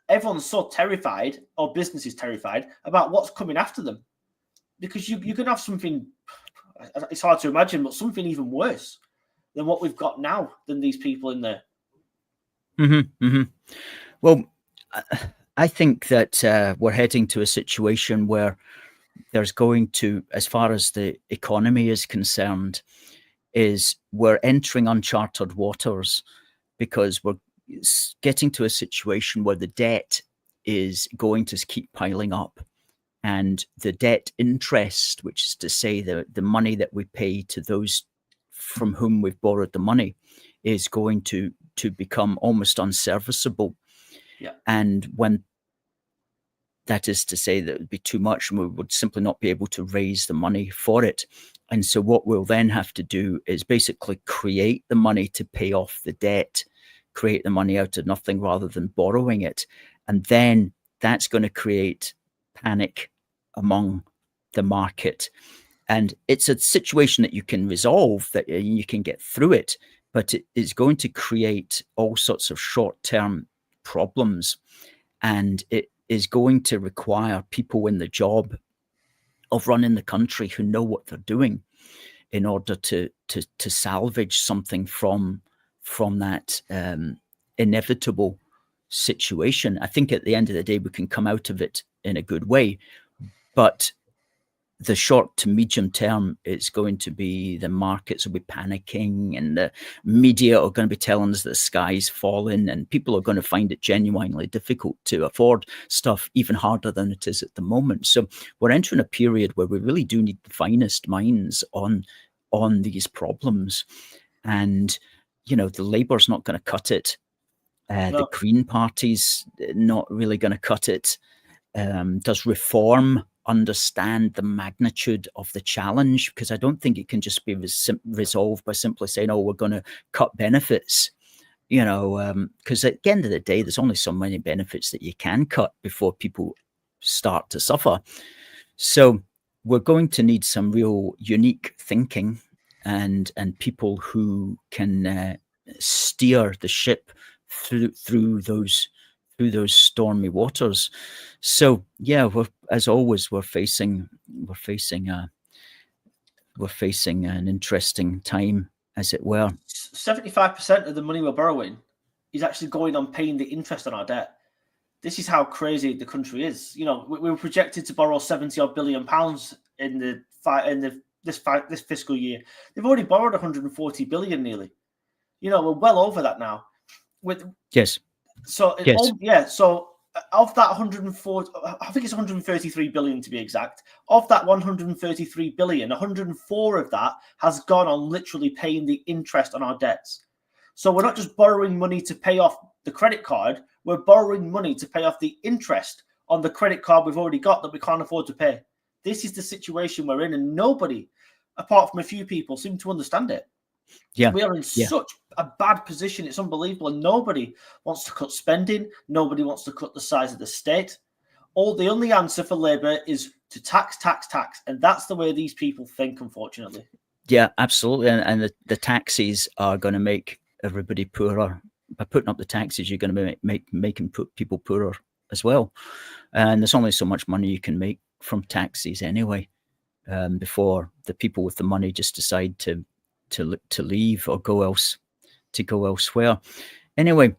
everyone's so terrified, or business is terrified, about what's coming after them. Because you can have something, it's hard to imagine, but something even worse than what we've got now, than these people in there. Well, I think that we're heading to a situation where there's going to, as far as the economy is concerned, is we're entering uncharted waters, because we're getting to a situation where the debt is going to keep piling up, and the debt interest, which is to say the money that we pay to those from whom we've borrowed the money, is going to become almost unserviceable. Yeah. And when that is to say that it would be too much, and we would simply not be able to raise the money for it. And so what we'll then have to do is basically create the money to pay off the debt, create the money out of nothing rather than borrowing it. And then that's going to create panic among the market. And it's a situation that you can resolve, that you can get through it, but it is going to create all sorts of short-term problems. And it is going to require people in the job of running the country who know what they're doing in order to salvage something from that inevitable situation. I think at the end of the day, we can come out of it in a good way, but the short to medium term, it's going to be the markets will be panicking, and the media are going to be telling us that the sky's falling, and people are going to find it genuinely difficult to afford stuff, even harder than it is at the moment. So we're entering a period where we really do need the finest minds on these problems. And, you know, the Labour's not going to cut it. No. The Green Party's not really going to cut it. Does Reform understand the magnitude of the challenge? Because I don't think it can just be resolved by simply saying, oh, we're going to cut benefits, you know, because at the end of the day, there's only so many benefits that you can cut before people start to suffer. So we're going to need some real unique thinking and people who can steer the ship through those stormy waters. So yeah, as always, we're facing an interesting time, as it were. 75% of the money we're borrowing is actually going on paying the interest on our debt. This is how crazy the country is. You know, we were projected to borrow 70 odd billion pounds in this fiscal year. They've already borrowed 140 billion nearly. You know, we're well over that now. Yes. So so of that 140, I think it's 133 billion to be exact. Of that 133 billion, 104 of that has gone on literally paying the interest on our debts. So we're not just borrowing money to pay off the credit card, we're borrowing money to pay off the interest on the credit card we've already got that we can't afford to pay. This is the situation we're in, and nobody, apart from a few people, seem to understand it. Yeah, we are in such a bad position. It's unbelievable. And nobody wants to cut spending. Nobody wants to cut the size of the state. The only answer for Labour is to tax. And that's the way these people think, unfortunately. Yeah, absolutely. And the taxes are going to make everybody poorer. By putting up the taxes, you're going to be making people poorer as well. And there's only so much money you can make from taxes anyway, before the people with the money just decide to leave or go elsewhere. Anyway,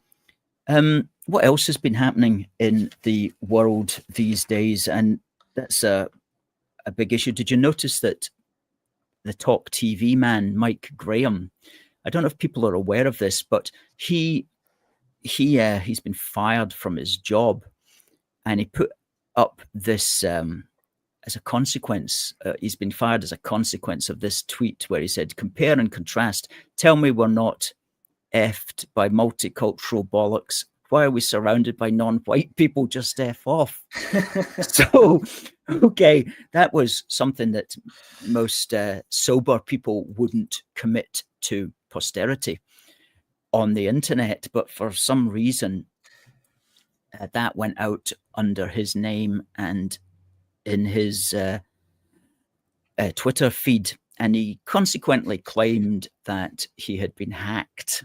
what else has been happening in the world these days? And that's a big issue. Did you notice that the Talk TV man, Mike Graham, I don't know if people are aware of this, but he's been fired from his job, and he put up this as a consequence. He's been fired as a consequence of this tweet where he said, "Compare and contrast. Tell me we're not effed by multicultural bollocks why are we surrounded by non-white people? Just F off. So, okay, that was something that most sober people wouldn't commit to posterity on the internet, but for some reason that went out under his name and in his Twitter feed, and he consequently claimed that he had been hacked.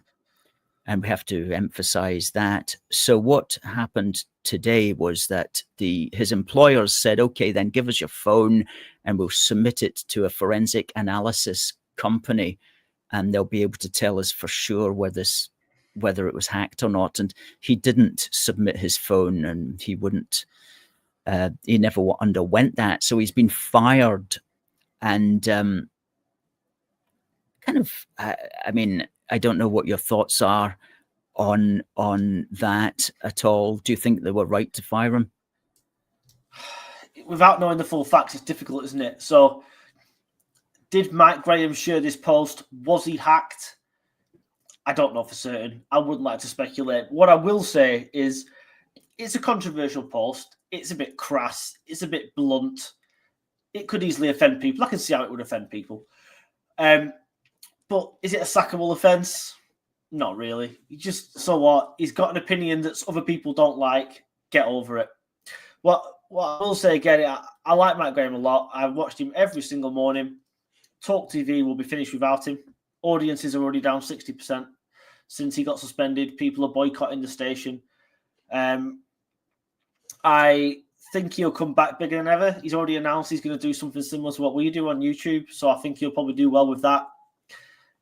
And we have to emphasize that. So what happened today was that his employers said, okay, then give us your phone and we'll submit it to a forensic analysis company, and they'll be able to tell us for sure whether it was hacked or not. And he didn't submit his phone, and he never underwent that. So he's been fired. And kind of, I mean, I don't know what your thoughts are on that at all. Do you think they were right to fire him? Without knowing the full facts, it's difficult, isn't it? So, did Mike Graham share this post? Was he hacked? I don't know for certain. I wouldn't like to speculate. What I will say is it's a controversial post. It's a bit crass. It's a bit blunt. It could easily offend people. I can see how it would offend people. But is it a sackable offence? Not really. So what? He's got an opinion that other people don't like. Get over it. What I will say again, I like Mike Graham a lot. I've watched him every single morning. Talk TV will be finished without him. Audiences are already down 60% since he got suspended. People are boycotting the station. I think he'll come back bigger than ever. He's already announced he's going to do something similar to what we do on YouTube. So I think he'll probably do well with that.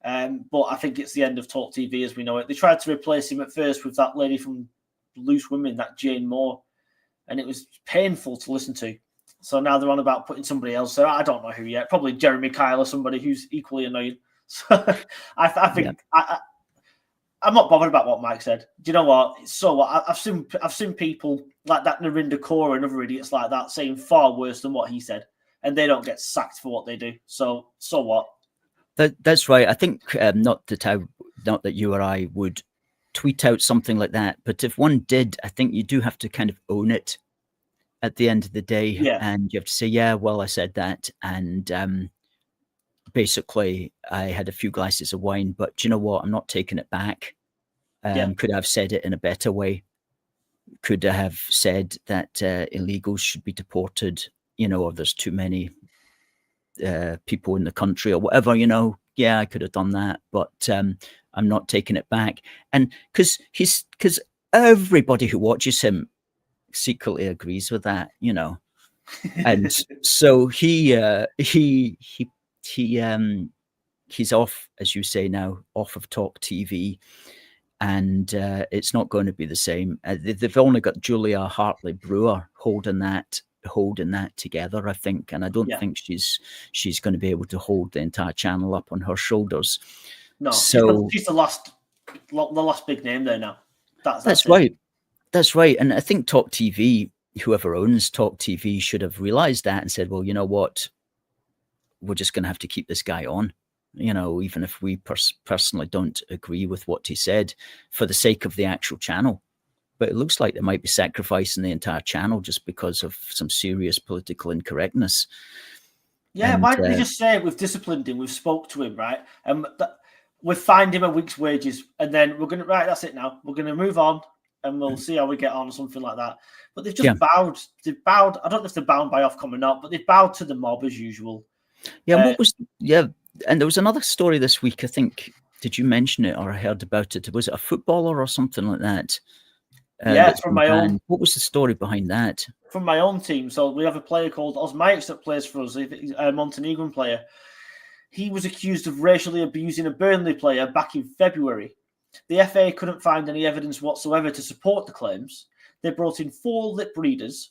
But I think it's the end of Talk TV as we know it. They tried to replace him at first with that lady from Loose Women, that Jane Moore, and it was painful to listen to. So now they're on about putting somebody else. So I don't know who yet. Probably Jeremy Kyle or somebody who's equally annoying. So I think I'm not bothered about what Mike said. Do you know what? So what? I've seen people like that Narinder Kaur and other idiots like that saying far worse than what he said, and they don't get sacked for what they do. So what? That's right. I think not that you or I would tweet out something like that, but if one did, I think you do have to kind of own it at the end of the day, and you have to say, yeah, well, I said that, and basically, I had a few glasses of wine, but do you know what? I'm not taking it back. Could I have said it in a better way? Could I have said that illegals should be deported? Or there's too many people in the country or whatever, yeah, I could have done that, but I'm not taking it back. And because everybody who watches him secretly agrees with that, and so he's off, as you say now, off of Talk TV, and it's not going to be the same. They've only got Julia Hartley Brewer holding that together, I think, and I don't think she's going to be able to hold the entire channel up on her shoulders. No, so she's the last big name there now. That's right. That's right. And I think Talk TV, whoever owns Talk TV, should have realized that and said, well, you know what, we're just going to have to keep this guy on, even if we personally don't agree with what he said, for the sake of the actual channel. But it looks like they might be sacrificing the entire channel just because of some serious political incorrectness. Yeah, why didn't they just say we've disciplined him, we've spoke to him, right? We've fined him a week's wages, and then we're going to, right, that's it now. We're going to move on, and we'll see how we get on, or something like that. But they've just bowed. They've bowed. I don't know if they're bound by Ofcom or not, but they've bowed to the mob as usual. Yeah, and there was another story this week, I think. Did you mention it, or I heard about it? Was it a footballer or something like that? It's from my own. What was the story behind that? From my own team. So we have a player called Osmajic that plays for us. He's a Montenegrin player. He was accused of racially abusing a Burnley player back in February. The FA couldn't find any evidence whatsoever to support the claims. They brought in 4 lip readers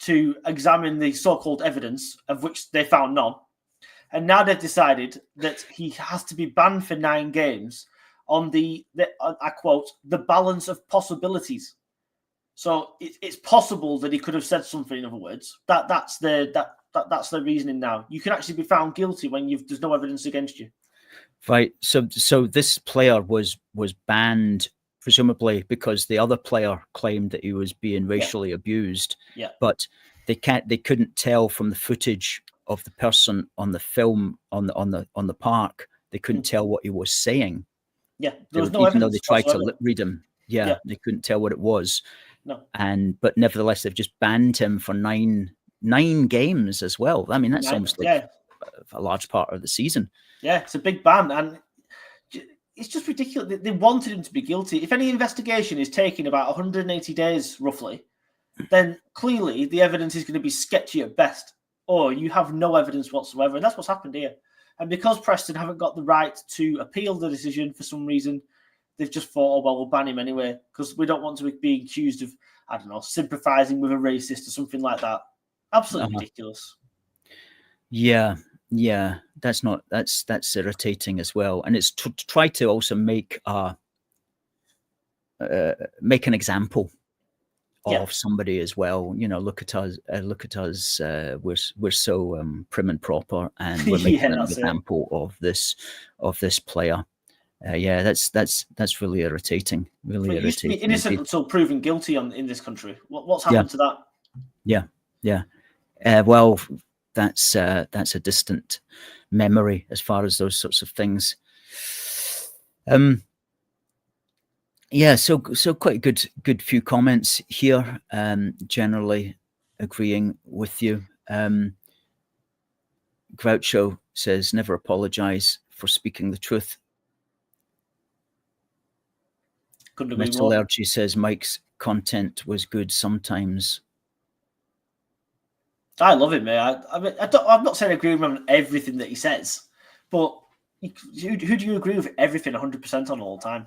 to examine the so-called evidence, of which they found none. And now they've decided that he has to be banned for 9 games on I quote, the balance of possibilities. So it's possible that he could have said something. In other words, that's the reasoning now. You can actually be found guilty when there's no evidence against you. Right. So this player was banned presumably because the other player claimed that he was being racially abused. Yeah. But they couldn't tell from the footage of the person on the film on the park. They couldn't tell what he was saying. Yeah, there was no even evidence though they tried whatsoever. to lip read him. Yeah, they couldn't tell what it was. No. But nevertheless, they've just banned him for nine games as well. I mean, that's almost like a large part of the season. Yeah, it's a big ban, and it's just ridiculous. They wanted him to be guilty. If any investigation is taking about 180 days, roughly, then clearly the evidence is going to be sketchy at best, or you have no evidence whatsoever. And that's what's happened here. And because Preston haven't got the right to appeal the decision for some reason, they've just thought, oh, well, we'll ban him anyway, because we don't want to be accused of, I don't know, sympathising with a racist or something like that. Absolutely ridiculous. Yeah, that's irritating as well. And it's to try to also make an example of somebody as well. You know, look at us. We're so prim and proper, and we're making an example of this player. That's really irritating. Really irritating. It used to be innocent until proven guilty in this country. What's happened to that? Yeah. Well, that's a distant memory as far as those sorts of things. So quite good few comments here. Generally agreeing with you. Groucho says, never apologize for speaking the truth. Metallurgy says Mike's content was good sometimes. I love him, mate. I'm not saying I agree with him on everything that he says, but who do you agree with everything 100% on all the time?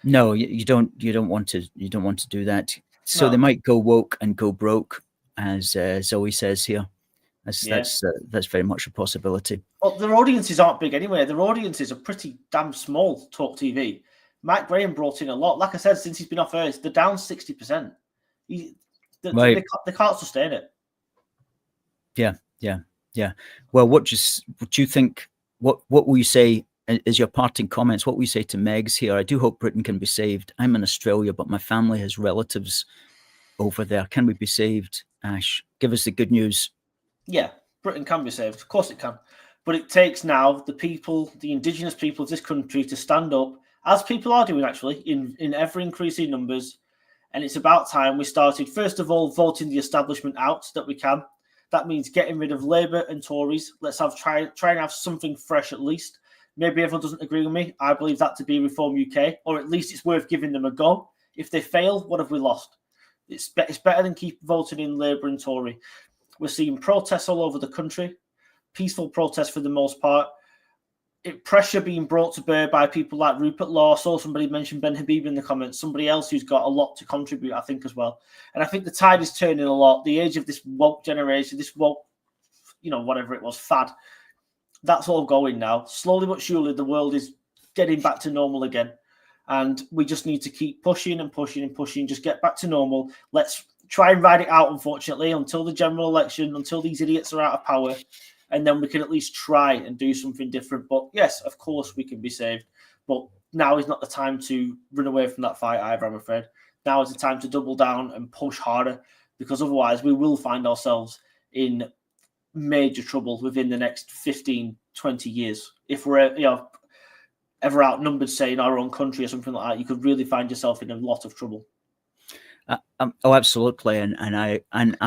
No, you don't want to do that. So they might go woke and go broke, as Zoe says here. That's very much a possibility. Well, their audiences aren't big anyway. Their audiences are pretty damn small. Talk TV. Mike Graham brought in a lot. Like I said, since he's been off air, they're down 60%. They can't sustain it. Yeah. Well, what do you think? What will you say as your parting comments? What will you say to Megs here? I do hope Britain can be saved. I'm in Australia, but my family has relatives over there. Can we be saved? Ash, give us the good news. Yeah, Britain can be saved. Of course it can. But it takes now the people, the indigenous people of this country, to stand up, as people are doing actually, in ever increasing numbers. And it's about time we started, first of all, voting the establishment out that we can. That means getting rid of Labour and Tories. Let's try and have something fresh at least. Maybe everyone doesn't agree with me. I believe that to be Reform UK, or at least it's worth giving them a go. If they fail, what have we lost? It's better than keep voting in Labour and Tory. We're seeing protests all over the country, peaceful protests for the most part. Pressure being brought to bear by people like Rupert Law. I saw somebody mention Ben Habib in the comments, somebody else who's got a lot to contribute, I think, as well. And I think the tide is turning a lot. The age of this woke generation, this woke, whatever it was, fad, that's all going now. Slowly but surely, the world is getting back to normal again. And we just need to keep pushing and pushing and pushing, just get back to normal. Let's try and ride it out, unfortunately, until the general election, until these idiots are out of power. And then we can at least try and do something different. But yes, of course, we can be saved. But now is not the time to run away from that fight either, I'm afraid. Now is the time to double down and push harder, because otherwise we will find ourselves in major trouble within the next 15, 20 years. If we're ever outnumbered, say, in our own country or something like that, you could really find yourself in a lot of trouble. Absolutely, and I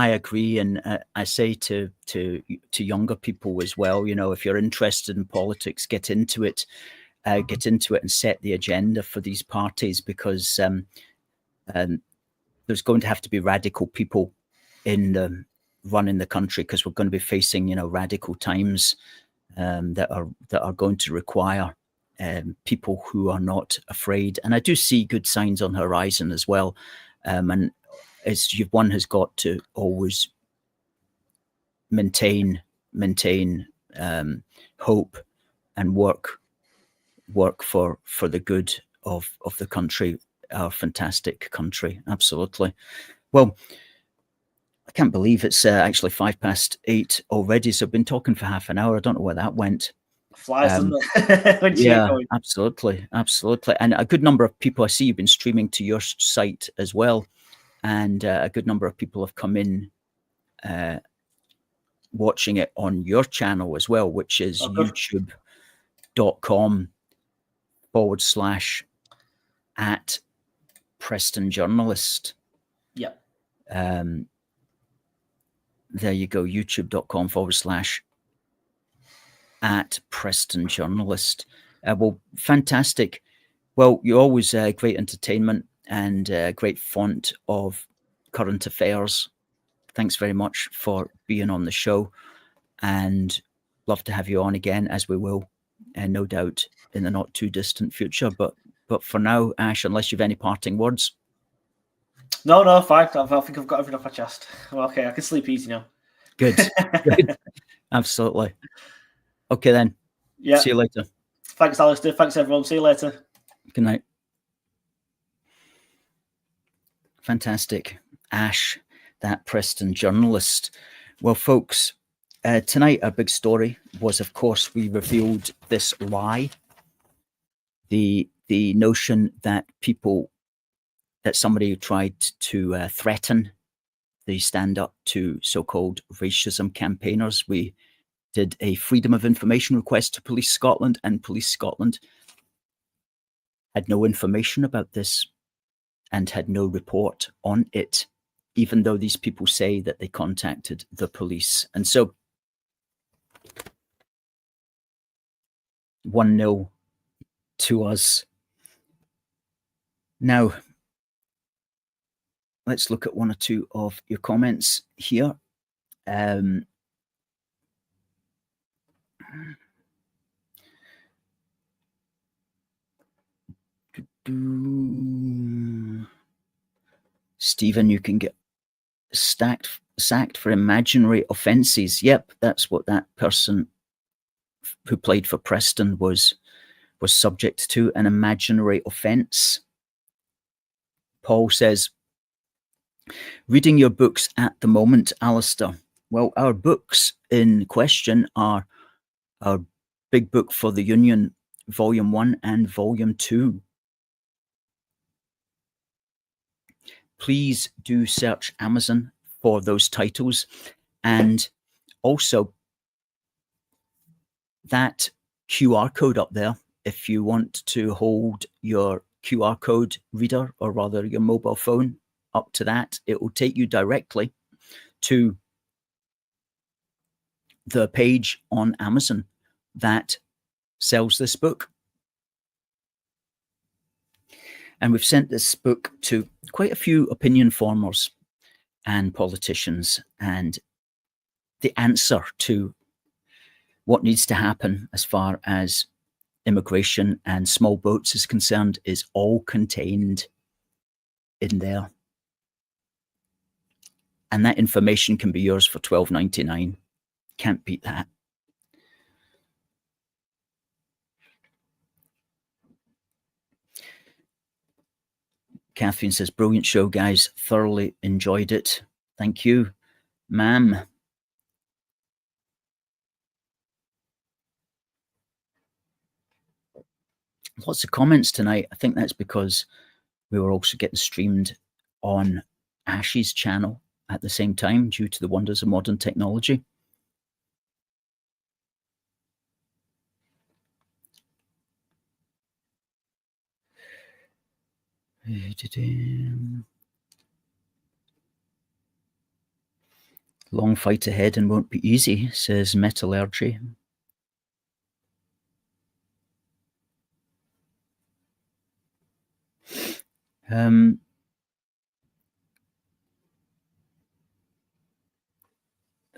agree, and I say to younger people as well. If you're interested in politics, get into it, and set the agenda for these parties, because there's going to have to be radical people in running the country, because we're going to be facing radical times that are going to require people who are not afraid. And I do see good signs on the horizon as well. And one has got to always maintain hope and work for the good of the country, our fantastic country. Absolutely. Well, I can't believe it's actually 8:05 already. So I've been talking for half an hour. I don't know where that went. Flies, doesn't it? When you get going. Absolutely. And a good number of people, I see you've been streaming to your site as well, and a good number of people have come in watching it on your channel as well, which is youtube.com/@ Preston Journalist. Yeah. There you go, youtube.com/@ Preston Journalist. Well, fantastic. Well, you're always great entertainment and great font of current affairs. Thanks very much for being on the show, and love to have you on again, as we will, and no doubt in the not too distant future. But for now, Ash, unless you've any parting words. No, fine. I think I've got everything off my chest. Well, okay, I can sleep easy now. Good. Good. Absolutely. Okay then. Yeah. See you later. Thanks, Alistair. Thanks, everyone. See you later. Good night. Fantastic. Ash, that Preston Journalist. Well, folks, tonight our big story was, of course, we revealed this lie. The notion that somebody tried to threaten the stand up to so-called racism campaigners. We did a freedom of information request to Police Scotland, and Police Scotland had no information about this and had no report on it, even though these people say that they contacted the police. And so 1-0 to us. Now, let's look at one or two of your comments here. Stephen, you can get sacked for imaginary offences. Yep, that's what that person who played for Preston was subject to, an imaginary offence. Paul says, reading your books at the moment, Alistair. Well, our books in question are our big book for the Union, Volume 1 and Volume 2. Please do search Amazon for those titles, and also that QR code up there, if you want to hold your QR code reader, or rather your mobile phone up to that, it will take you directly to the page on Amazon that sells this book. And we've sent this book to quite a few opinion formers and politicians, and the answer to what needs to happen as far as immigration and small boats is concerned is all contained in there. And that information can be yours for $12.99. Can't beat that. Catherine says, brilliant show, guys. Thoroughly enjoyed it. Thank you, ma'am. Lots of comments tonight. I think that's because we were also getting streamed on Ash's channel at the same time due to the wonders of modern technology. Long fight ahead and won't be easy, says Metallurgy.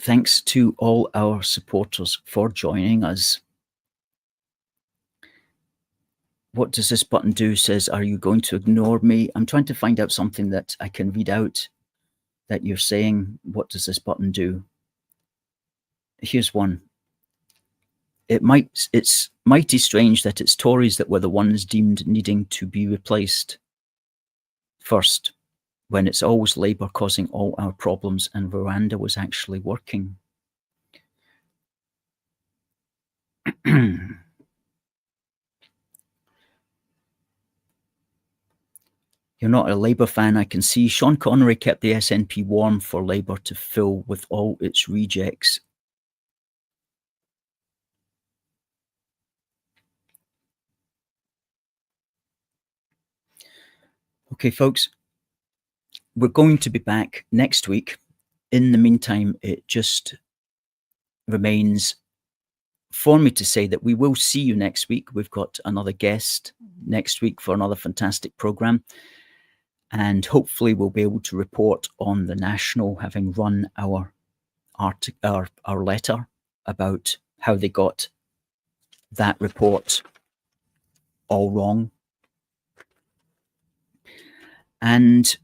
Thanks to all our supporters for joining us. What does this button do? Says, are you going to ignore me? I'm trying to find out something that I can read out that you're saying. What does this button do? Here's one. It's mighty strange that it's Tories that were the ones deemed needing to be replaced first, when it's always Labour causing all our problems and Rwanda was actually working. You're not a Labour fan, I can see. Sean Connery kept the SNP warm for Labour to fill with all its rejects. Okay, folks, we're going to be back next week. In the meantime, it just remains for me to say that we will see you next week. We've got another guest next week for another fantastic programme. And hopefully we'll be able to report on the National having run our letter about how they got that report all wrong. And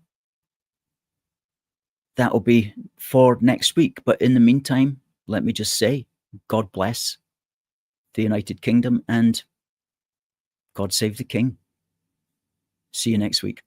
that will be for next week. But in the meantime, let me just say, God bless the United Kingdom and God save the King. See you next week.